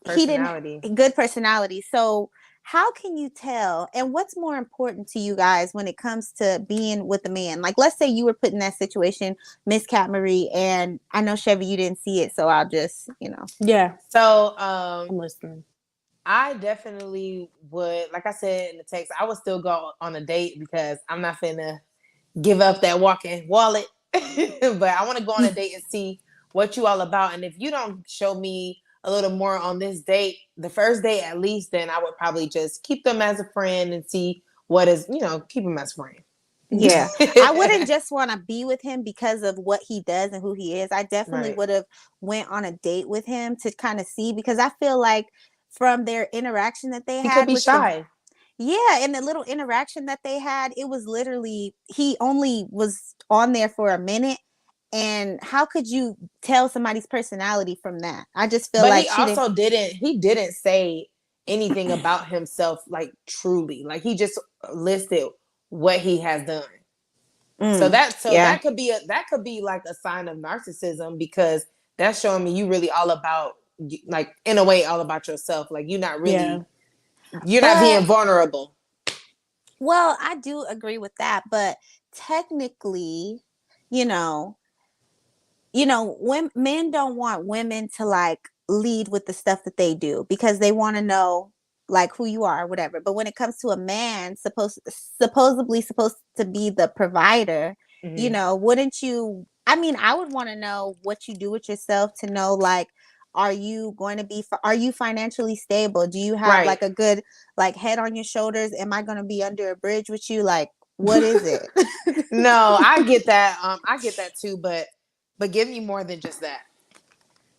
personality. Good personality. So how can you tell? And what's more important to you guys when it comes to being with a man? Like, let's say you were put in that situation, Miss Cat Marie, and I know Chevy, you didn't see it, so I'll just, you know. Yeah. So I'm listening. I definitely would, like I said in the text, I would still go on a date because I'm not finna give up that walking wallet. But I want to go on a date and see what you all about. And if you don't show me a little more on this date, the first date at least, then I would probably just keep them as a friend and see what is, you know, keep them as a friend. Yeah. I wouldn't just want to be with him because of what he does and who he is. I definitely would have went on a date with him to kind of see, because I feel like from their interaction that they He had, could be shy. And the little interaction that they had, it was literally, he only was on there for a minute. And how could you tell somebody's personality from that? I just feel like he didn't say anything about himself, like truly. Like he just listed what he has done. That could be like a sign of narcissism, because that's showing me you really all about, like, in a way, all about yourself. Like you're not really, you're not being vulnerable. Well, I do agree with that, but technically, when men don't want women to like lead with the stuff that they do because they want to know like who you are or whatever. But when it comes to a man supposedly supposed to be the provider, wouldn't you? I mean, I would want to know what you do with yourself to know, like, are you financially stable? Do you have like a good like head on your shoulders? Am I going to be under a bridge with you? Like, what is it? No, I get that. I get that too, but give me more than just that.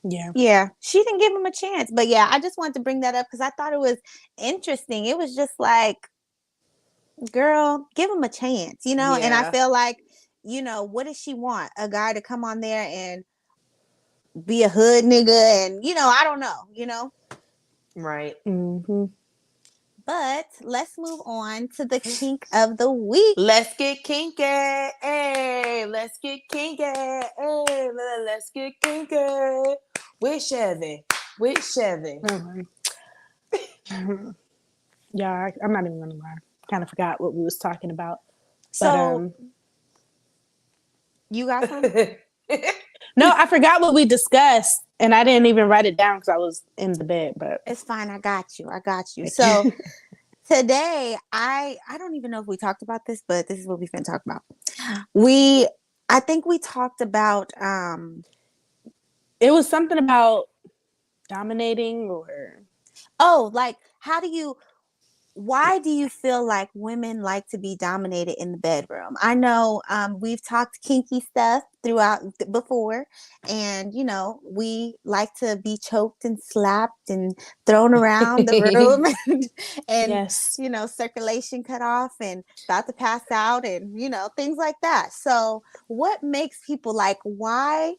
Yeah, she didn't give him a chance, but yeah, I just wanted to bring that up because I thought it was interesting. It was just like, girl, give him a chance, and I feel like, what does she want? A guy to come on there and be a hood nigga, and I don't know, right. But let's move on to the kink of the week. Let's get kinky. Hey, let's get kinky. Hey, let's get kinky. With Chevy. Yeah, I'm not even gonna lie. Kind of forgot what we was talking about. So, you got something? No, I forgot what we discussed, and I didn't even write it down because I was in the bed. But it's fine. I got you. So today, I don't even know if we talked about this, but this is what we've been talking about. I think we talked about. It was something about dominating, or like, how do you? why do you feel like women like to be dominated in the bedroom? I know we've talked kinky stuff throughout before, and we like to be choked and slapped and thrown around the room, and Yes. circulation cut off and about to pass out, and things like that. So, what makes people like why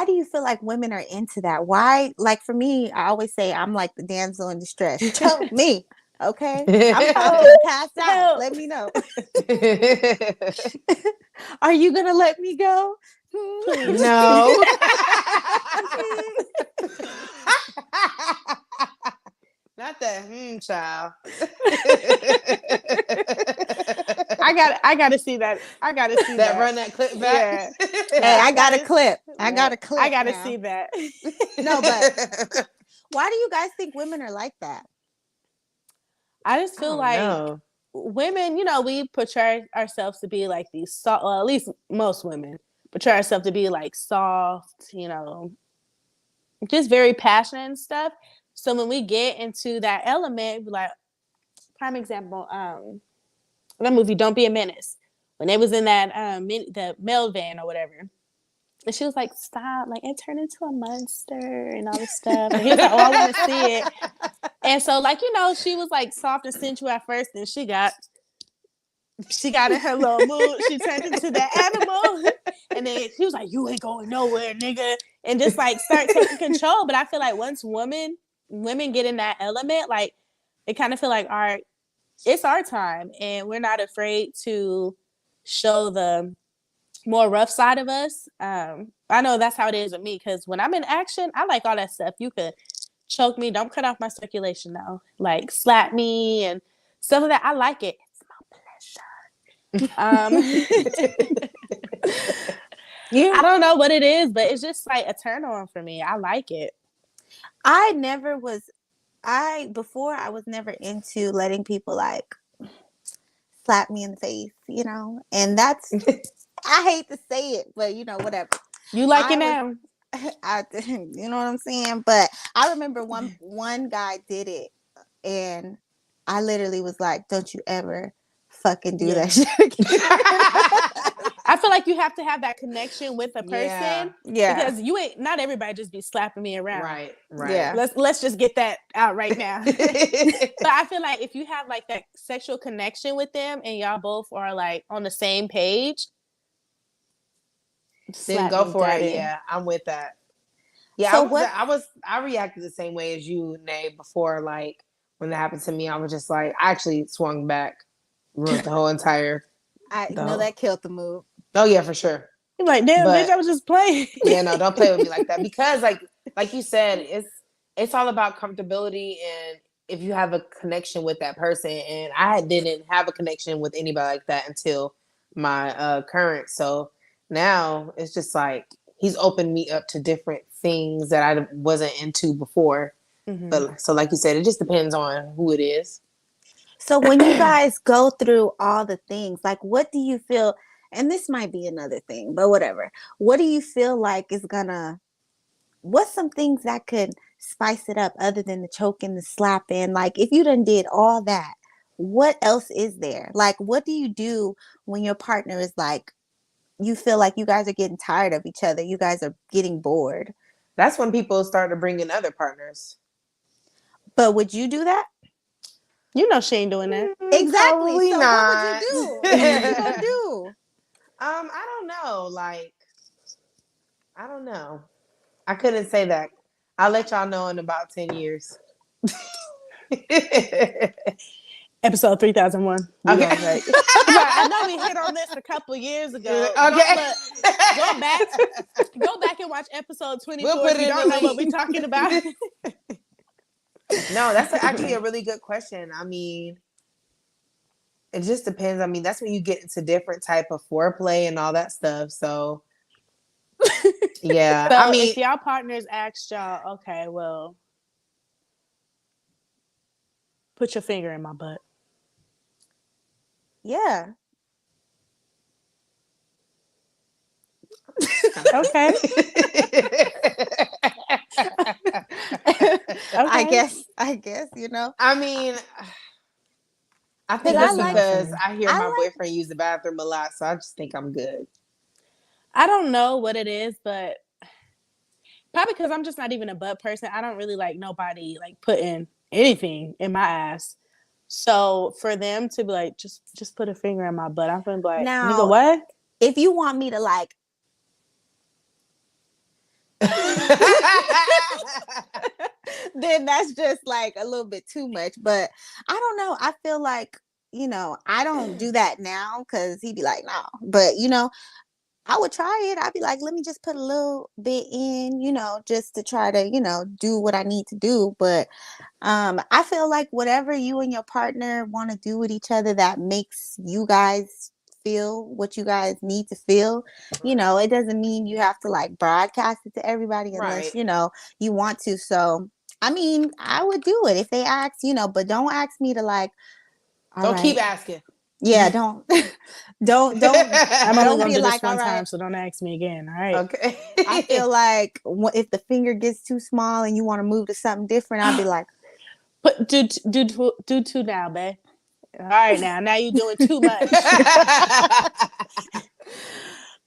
do you feel like women are into that? Why, like for me, I always say I'm like the damsel in distress. Choke me. Okay, I'm about to pass out. Help. Let me know. Are you gonna let me go? Please. No. Not that child. I gotta see that. I gotta see that. Run that clip back. Yeah. Hey, I got a clip. I got a clip. I gotta now. see that. No, but why do you guys think women are like that? I just feel like women, we portray ourselves to be like these soft, well, at least most women portray ourselves to be like soft, just very passionate and stuff. So when we get into that element, like prime example, that movie Don't Be a Menace, when they was in that the mail van or whatever. And she was like, stop, like it turned into a monster and all this stuff. And he was like, oh, I want to see it. And so, like, she was like soft and sensual at first, and she got in her little mood. She turned into that animal. And then she was like, you ain't going nowhere, nigga. And just like start taking control. But I feel like once women get in that element, like they kind of feel like, all right, it's our time. And we're not afraid to show the more rough side of us. I know that's how it is with me, because when I'm in action, I like all that stuff. You could choke me, don't cut off my circulation though. Like slap me and stuff like that. I like it. It's my pleasure. Yeah. I don't know what it is, but it's just like a turn on for me. I like it. Before I was never into letting people like slap me in the face, and that's I hate to say it, but whatever. You like it now? You know what I'm saying? But I remember one guy did it, and I literally was like, "Don't you ever fucking do that shit again." I feel like you have to have that connection with a person, yeah. Because not everybody just be slapping me around, right? Yeah. Let's just get that out right now. But I feel like if you have like that sexual connection with them, and y'all both are like on the same page, then go for it. Yeah, I'm with that. Yeah, so I reacted the same way as you, Nay, before. Like when that happened to me, I was just like, I actually swung back, ruined the whole entire. That killed the move. Oh yeah, for sure. You're like, damn, bitch, I was just playing. Yeah, no, don't play with me like that, because like you said, it's all about comfortability, and if you have a connection with that person, and I didn't have a connection with anybody like that until my current. So now it's just like he's opened me up to different things that I wasn't into before. Mm-hmm. But so like you said, it just depends on who it is. So when you guys go through all the things, like what do you feel, and this might be another thing, but whatever, what do you feel like is what's some things that could spice it up other than the choking, the slapping? Like if you done did all that, what else is there? Like what do you do when your partner is like, you feel like you guys are getting tired of each other, you guys are getting bored? That's when people start to bring in other partners. But would you do that? She ain't doing that. Exactly. Probably so not. What would you do? What are you gonna do? I don't know. Like, I don't know. I couldn't say that. I'll let y'all know in about 10 years. Episode 3001. Okay. I know we hit on this a couple years ago. Okay. Go back and watch episode 24. We'll put if you don't know what we're talking about. No, that's actually a really good question. I mean, it just depends. I mean, that's when you get into different type of foreplay and all that stuff. So, yeah. So I mean, if y'all partners asked y'all, okay, well, put your finger in my butt. Yeah. Okay. I guess, I mean, I think I it's like- because I hear I my like- boyfriend use the bathroom a lot, so I just think I'm good. I don't know what it is, but probably because I'm just not even a butt person. I don't really like nobody like putting anything in my ass. So for them to be like, just put a finger in my butt, I'm gonna be like, Now- nigga, what? If you want me to like, then that's just like a little bit too much. But I don't know. I feel like, I don't do that now because he'd be like, no. But, I would try it. I'd be like, let me just put a little bit in, just to try to, do what I need to do. But I feel like whatever you and your partner want to do with each other that makes you guys feel what you guys need to feel, it doesn't mean you have to like broadcast it to everybody unless, Right. You want to. So, I mean, I would do it if they ask, but don't ask me to like, Don't keep asking. Yeah, don't. I'm only Don't gonna be do like, this one all right. time, so don't ask me again. All right. Okay. I feel like if the finger gets too small and you want to move to something different, I'd be like, do two now, babe. All right, now you're doing too much.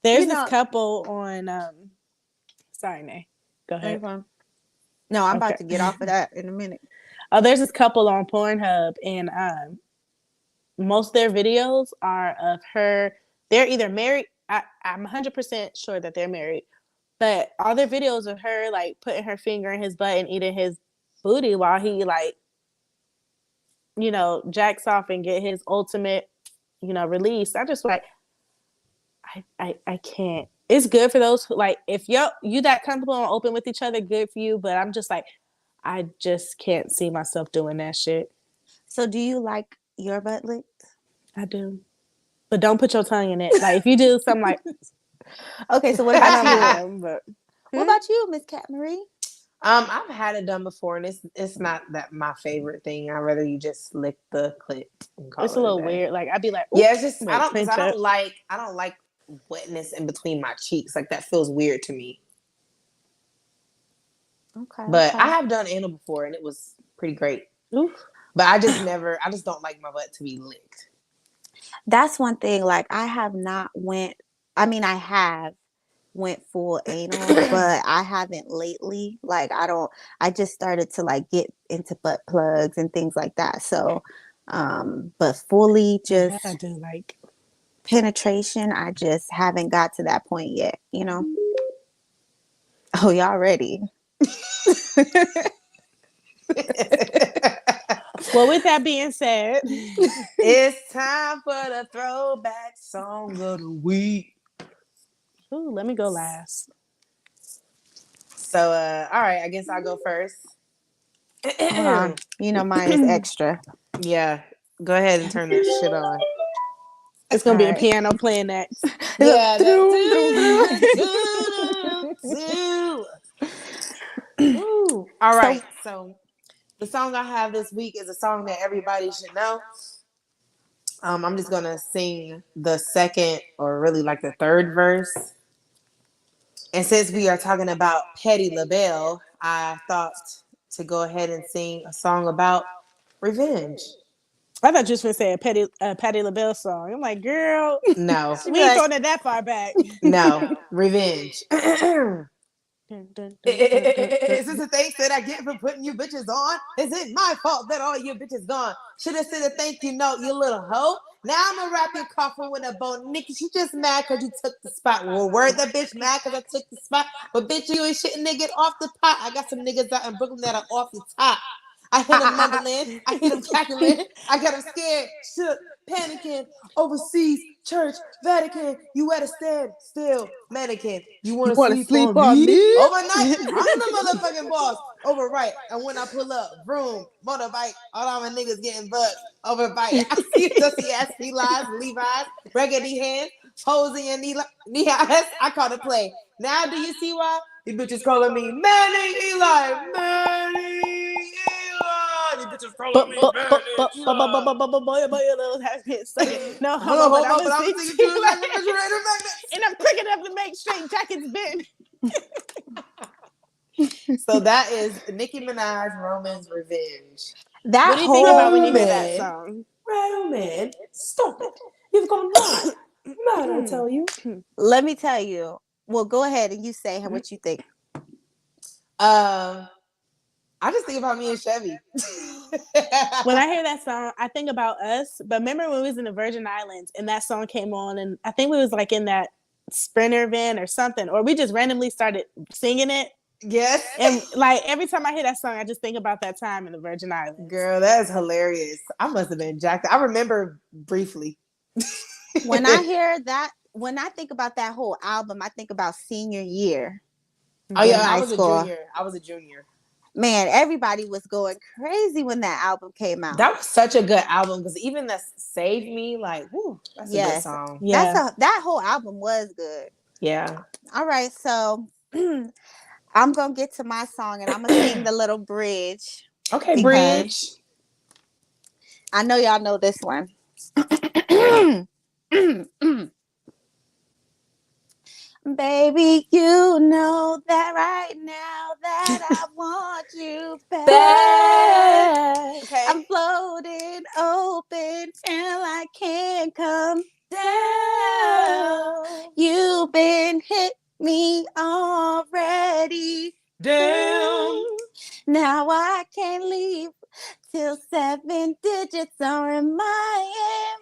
There's this couple on. Sorry, Nay. Go ahead. No, I'm about to get off of that in a minute. Oh, there's this couple on Pornhub, and most of their videos are of her. They're either married. I'm 100% sure that they're married, but all their videos of her like putting her finger in his butt and eating his booty while he like, jacks off and get his ultimate, release. I just like, I can't. It's good for those who like, if you that comfortable and open with each other, good for you. But I'm just like, I just can't see myself doing that shit. So do you like your butt licked? I do. But don't put your tongue in it. Like if you do something like okay, so what about you? But what about you, Miss Cat Marie? I've had it done before, and it's not that my favorite thing. I'd rather you just lick the clit. It's a little weird. Like I'd be like, yeah, it's just I don't like wetness in between my cheeks. Like that feels weird to me. Okay. But I have done anal before, and it was pretty great. Oof. But I just don't like my butt to be licked. That's one thing. Like I have went full anal, but I haven't lately. Like I just started to like get into butt plugs and things like that. So, but fully just I do like penetration, I just haven't got to that point yet, Oh, y'all ready? Well, with that being said, it's time for the throwback song of the week. Ooh, let me go last. So, all right, I guess I'll go first. Hold on. Mine is extra. Yeah, go ahead and turn that shit on. It's gonna be a piano playing next. Yeah. All right. So the song I have this week is a song that everybody should know. I'm just gonna sing the second, or really like the third verse. And since we are talking about Petty LaBelle, I thought to go ahead and sing a song about revenge. I thought you were going to say a Petty LaBelle song. I'm like, girl, no, we ain't throwing it that far back. No, revenge. Is this a thanks that I get for putting you bitches on? Is it my fault that all you bitches gone? Should have said a thank you note, you little hoe. Now I'm gonna wrap your coffin with a bone. Nikki, she just mad because you took the spot. Well, word that bitch mad because I took the spot. But bitch, you ain't shitting nigga off the pot. I got some niggas out in Brooklyn that are off the top. I hit him mumbling. I hit him cackling. I got him scared, shook, panicking. Overseas, church, Vatican. You at a stand still, mannequin. You want to sleep on me? Overnight, I'm the motherfucking boss. Overright. And when I pull up, vroom, motorbike, all my niggas getting bucked. Overbite. I see dusty ass Levi's, raggedy hands, hoes in your knee highs. I call the play. Now do you see why? These bitches calling me Manning Eli. Manning Eli. These bitches calling me No homo, but I'm singing to you like the refrigerator magnet. And I'm quick enough to make straight jackets bend. So that is Nicki Minaj, Roman's Revenge. What do you think about when you hear that song? Right, man. Stop it. You've gone mad. Mad, I tell you. Let me tell you. Well, go ahead and you say what you think. I just think about me and Chevy. When I hear that song, I think about us. But remember when we was in the Virgin Islands and that song came on, and I think we was like in that Sprinter van or something, or we just randomly started singing it. Yes. And like every time I hear that song, I just think about that time in the Virgin Islands. Girl, that is hilarious. I must have been jacked. I remember briefly. When I hear that, when I think about that whole album, I think about senior year. Oh yeah, high I was school. a junior. I was a junior. Man, everybody was going crazy when that album came out. That was such a good album because even that Saved Me, like, whoo, that's a good song. Yeah. That whole album was good. Yeah. All right, so I'm gonna get to my song and I'm gonna sing the little bridge. Okay, bridge. I know y'all know this one. Baby, you know that right now that I want you back. Okay. I'm floating open and I can't come down. You've been hit me already. Down. Now I can't leave till 7 digits are in my head,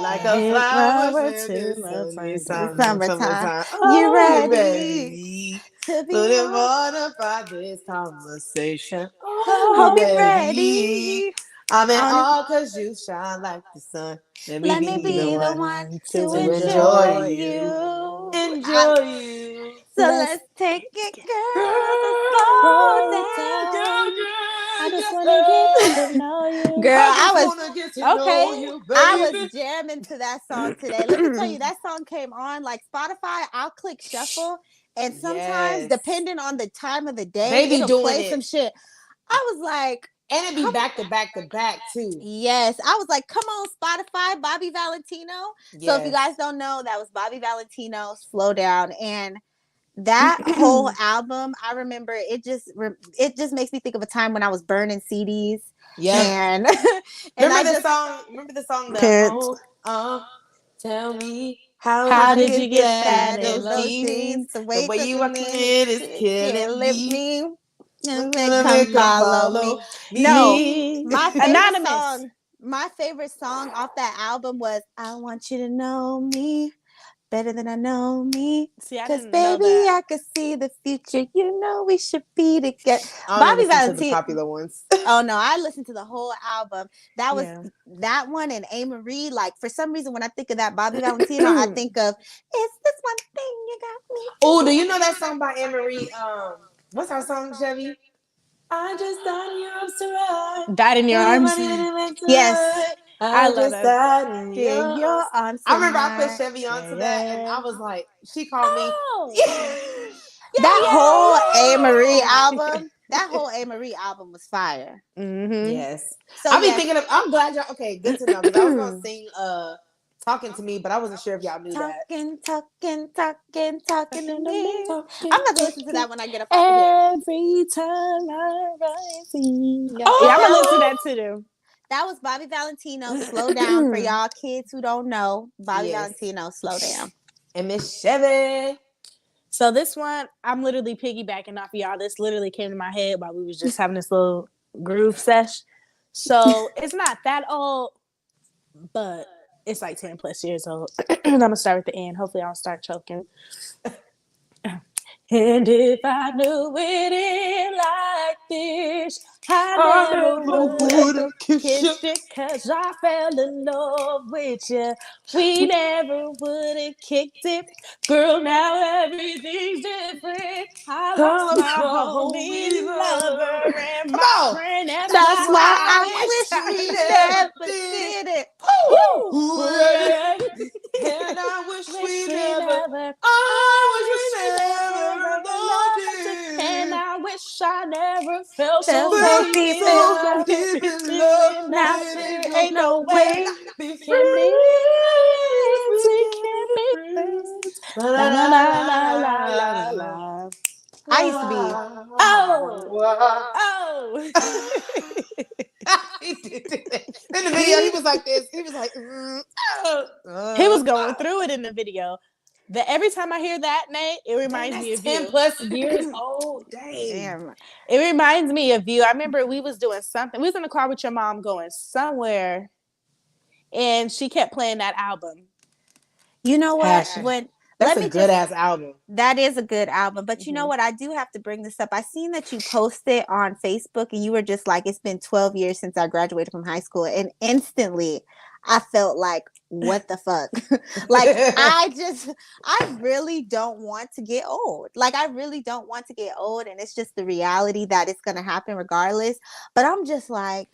Like a flower to the summertime. Oh, You ready ready to be looking for this conversation. I'll be ready. I'm in awe because you shine like the sun. Let me be the one to enjoy you. Enjoy you. So let's take it, girl. Slow down. I just want to get to know you. Girl, I want to get to know you, baby. I was jamming to that song today. Let me tell you, that song came on like Spotify. I'll click shuffle, and sometimes, depending on the time of the day, it'll play some shit. I was like, and it'd be back to back to back too. Yes, I was like, come on, Spotify, Bobby Valentino. Yes. So if you guys don't know, that was Bobby Valentino, Slow Down, and that whole album, I remember it just makes me think of a time when I was burning CDs. Yeah. And remember the song tell me how did you get that in those jeans? The way you walk in is killing me. Come follow me. No, my favorite song off that album was I Want You to Know Me Better Than I Know Me. Because baby, I could see the future. You know we should be together. Bobby Valentino. The popular ones. Oh no, I listened to the whole album. That was that one and A. Marie. Like for some reason, when I think of that Bobby Valentino, I think of it's this one thing you got me. Oh, do you know that song by A. Marie? What's our song, Chevy? I just died in your arms to ride. Died in your arms. Yes. I love that. In your arms. I remember I put Chevy onto that, and I was like, she called me. That whole A. Marie album. That whole A. Marie album was fire. Mm-hmm. Yes. So I'm glad y'all. Okay, good to know because I was gonna sing Talking to Me, but I wasn't sure if y'all knew that. Talking to me. I'm about to listen to that when I get up out of here. Every time I rise in. Yeah, I'm gonna listen to that too. That was Bobby Valentino, Slow Down. For y'all kids who don't know, Bobby Valentino, Slow Down. And Miss Chevy. So this one, I'm literally piggybacking off of y'all. This literally came to my head while we was just having this little groove sesh. So it's not that old, but it's like 10 plus years old. I'm gonna start at the end. Hopefully I don't start choking. And if I knew it ain't like this, I never would have kissed you, 'cause I fell in love with you. We never would have kicked it. Girl, now everything's different. I lost my homie lover and my friend. And that's why I wish we never did it. And I wish we never. I wish we never loved you. And I wish I never felt so deep in love. Now there ain't no way we can be friends. We can be friends. La la la la la. I used to be. Oh. I did it. video, he was like this. He was like, he was going through it in the video. Every time I hear that, Nate, it reminds me of 10 you. plus years old. Damn. It reminds me of you. I remember we was doing something. We was in the car with your mom going somewhere, and she kept playing that album. You know what? That's a good ass album. That is a good album. But you know what? I do have to bring this up. I seen that you posted on Facebook and you were just like, it's been 12 years since I graduated from high school. And instantly I felt like, what the fuck? Like, I really don't want to get old. Like, I really don't want to get old. And it's just the reality that it's going to happen regardless. But I'm just like,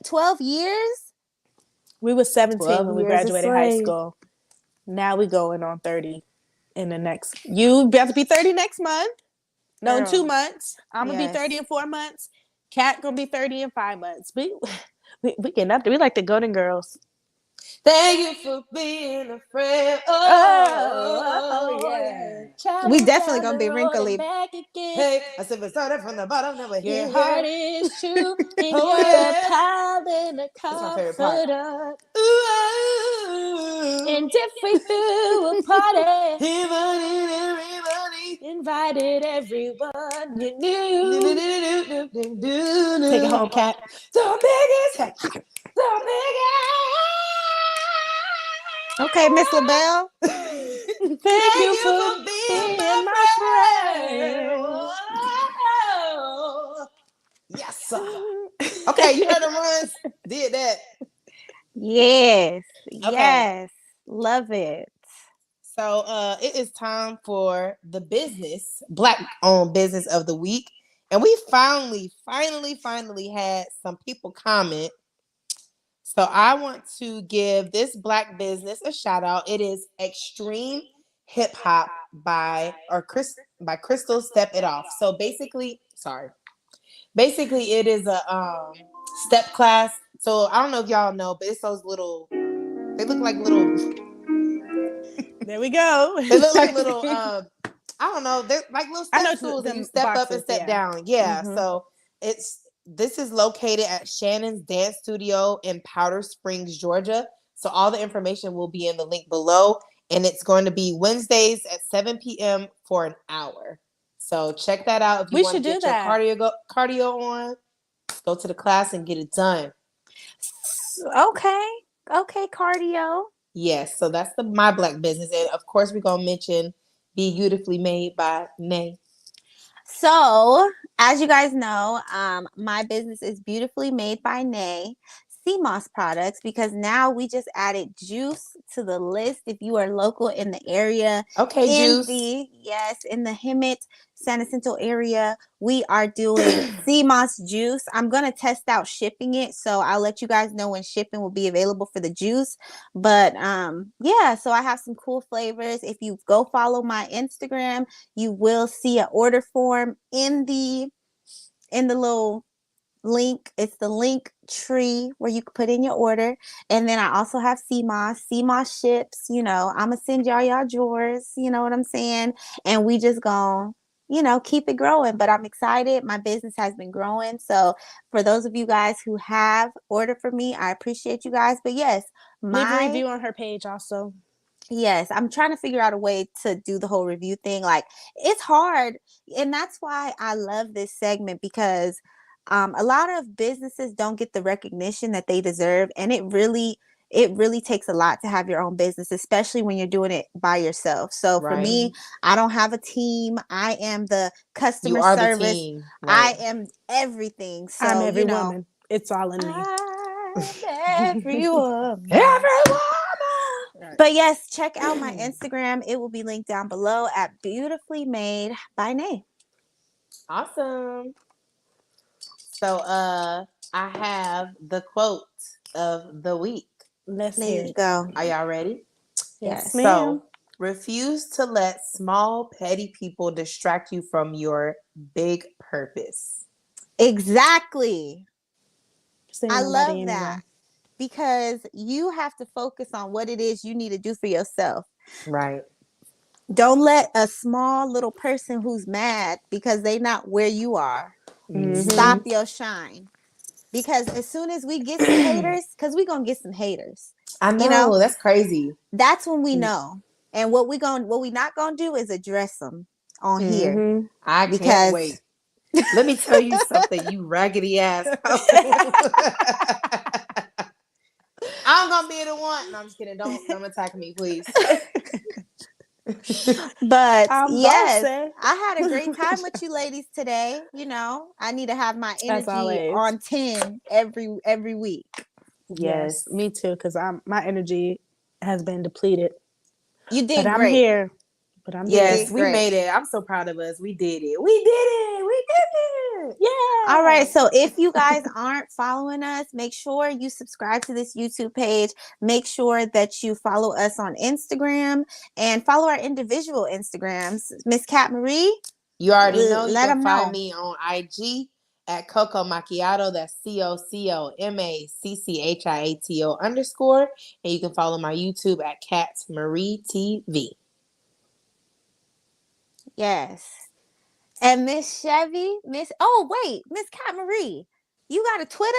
12 years? We were 17 when we graduated high school. Now we going on 30 in the next. You about to be 30 next month. No, in 2 months. I'm gonna be 30 in 4 months. Kat gonna be 30 in 5 months. We getting up there. We like the Golden Girls. Thank you for being a friend. Yeah. We definitely gonna be wrinkly. Hey, I said, but started from the bottom, never your here. heart is true, and you're a pile in a comfort up. And if we threw a party, invited everyone you knew. Take it home, Kat. The biggest. Okay, Miss LaBelle. Thank you for being my friend. Yes. Okay, you heard the runs. Did that. Yes. Okay. Yes. Love it. So it is time for the Black-owned business of the week. And we finally had some people comment. So I want to give this Black business a shout out. It is Xtreme Hip Hop by Crystal Step It Off. So basically it is a step class. So I don't know if y'all know, but it's those they look like little. There we go. They look like little. I don't know. They're like little step stools that you step up and step down. Yeah. Mm-hmm. So this is located at Shannon's Dance Studio in Powder Springs, Georgia. So all the information will be in the link below, and it's going to be Wednesdays at 7 p.m. for an hour. So check that out if you want to get your cardio on. Go to the class and get it done. Okay, cardio. Yes, so that's my Black business. And of course, we're going to mention Be Beautifully Made by Nay. So, as you guys know, my business is Beautifully Made by Nay, CMOS products, because now we just added juice to the list. If you are local in the area, juice. In the Hemet, San Jacinto area, we are doing CMOS juice. I'm going to test out shipping it, so I'll let you guys know when shipping will be available for the juice. But so I have some cool flavors. If you go follow my Instagram, you will see an order form in the little link. It's the Linktree where you can put in your order. And then I also have CMOS ships. I'm gonna send y'all drawers, you know what I'm saying? And we just gonna keep it growing. But I'm excited. My business has been growing. So for those of you guys who have ordered for me, I appreciate you guys. But yes, leave a review on her page also. Yes, I'm trying to figure out a way to do the whole review thing. Like, it's hard. And that's why I love this segment, because a lot of businesses don't get the recognition that they deserve. And it really takes a lot to have your own business, especially when you're doing it by yourself. So for me, I don't have a team. I am the customer service. The team. Right. I am everything. So I'm every woman. It's all in me. Every woman. Right. But yes, check out my Instagram. It will be linked down below at Beautifully Made by Nay. Awesome. So I have the quote of the week. Let's go. Are y'all ready? Yes. So, refuse to let small, petty people distract you from your big purpose. Exactly. I love that. Because you have to focus on what it is you need to do for yourself. Right. Don't let a small little person who's mad because they're not where you are stop your shine. Because as soon as we get some haters, because we gonna get some haters. I know, you know, that's crazy. That's when we know. And what we not gonna do is address them on here. I can't wait. Let me tell you something, you raggedy ass. I'm gonna be the one. No, I'm just kidding. Don't attack me, please. But yes, I had a great time with you ladies today. You know, I need to have my energy on 10 every week. Yes, me too. Because my energy has been depleted. You did but great. I'm here. But I'm yes, we made it. I'm so proud of us. We did it. We did it. We did it. Yeah. All right. So if you guys aren't following us, make sure you subscribe to this YouTube page. Make sure that you follow us on Instagram and follow our individual Instagrams. Miss Cat Marie. You already know. You can find me on IG at Coco Macchiato. That's COCOMACCHIATO _. And you can follow my YouTube at Cat Marie TV. Yes. And Miss Chevy, Miss Cat Marie, you got a Twitter?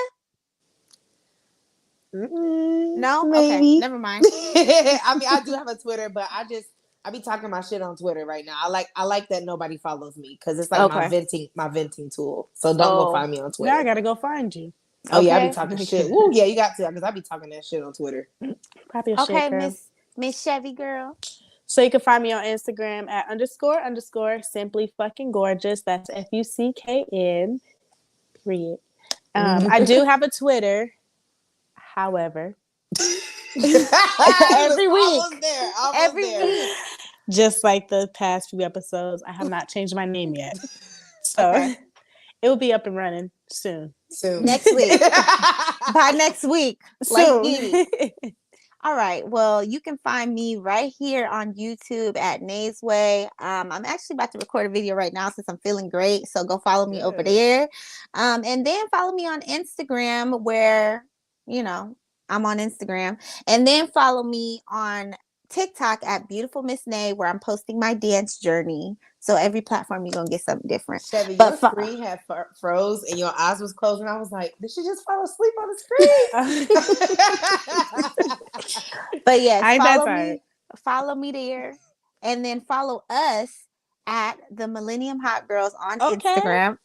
No? Maybe. Okay, never mind. I mean, I do have a Twitter, but I be talking my shit on Twitter right now. I like that nobody follows me because it's like my venting tool. So don't go find me on Twitter. Now I gotta go find you. Oh yeah, I be talking shit. Woo, yeah, you got to because I be talking that shit on Twitter. Okay, Miss Chevy girl. So you can find me on Instagram at __ simply fucking gorgeous. That's FUCKN. I do have a Twitter, however. every week. Every week. Just like the past few episodes, I have not changed my name yet. So it will be up and running soon. Next week. By next week. Soon. All right. Well, you can find me right here on YouTube at Nay's Way. I'm actually about to record a video right now since I'm feeling great. So go follow me over there. And then follow me on Instagram where, I'm on Instagram. And then follow me on TikTok at Beautiful Miss Nay, where I'm posting my dance journey. So every platform you're gonna get something different. Chevy, your screen had froze and your eyes was closed, and I was like, did she just fall asleep on the screen? But yes, follow me there, and then follow us at the Millennium Hot Girls on Instagram.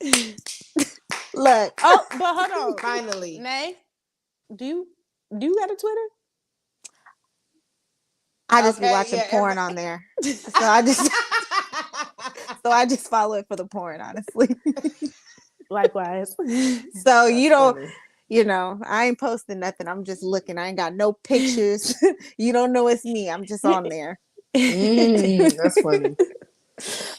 Look, but hold on, finally, Nay, do you got a Twitter? I just be watching porn on there, so I just follow it for the porn, honestly. Likewise. So you don't, I ain't posting nothing. I'm just looking. I ain't got no pictures. You don't know it's me. I'm just on there. That's funny.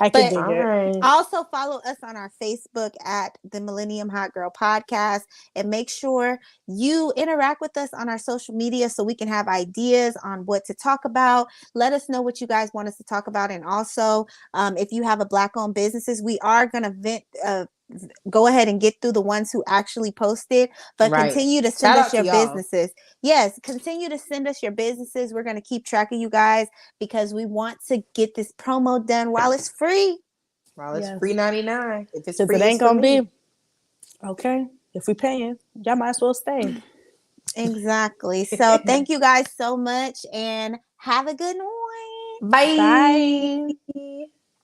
I can dig it. Also follow us on our Facebook at the Millennium Hot Girl Podcast, and make sure you interact with us on our social media so we can have ideas on what to talk about. Let us know what you guys want us to talk about, and also if you have a Black-owned businesses, we are gonna go ahead and get through the ones who actually posted, but continue to send us your businesses. Yes, continue to send us your businesses. We're going to keep track of you guys because we want to get this promo done while it's free. While it's free 99. If it's free, it ain't going to be. Okay. If we paying, y'all might as well stay. Exactly. So thank you guys so much and have a good night. Bye.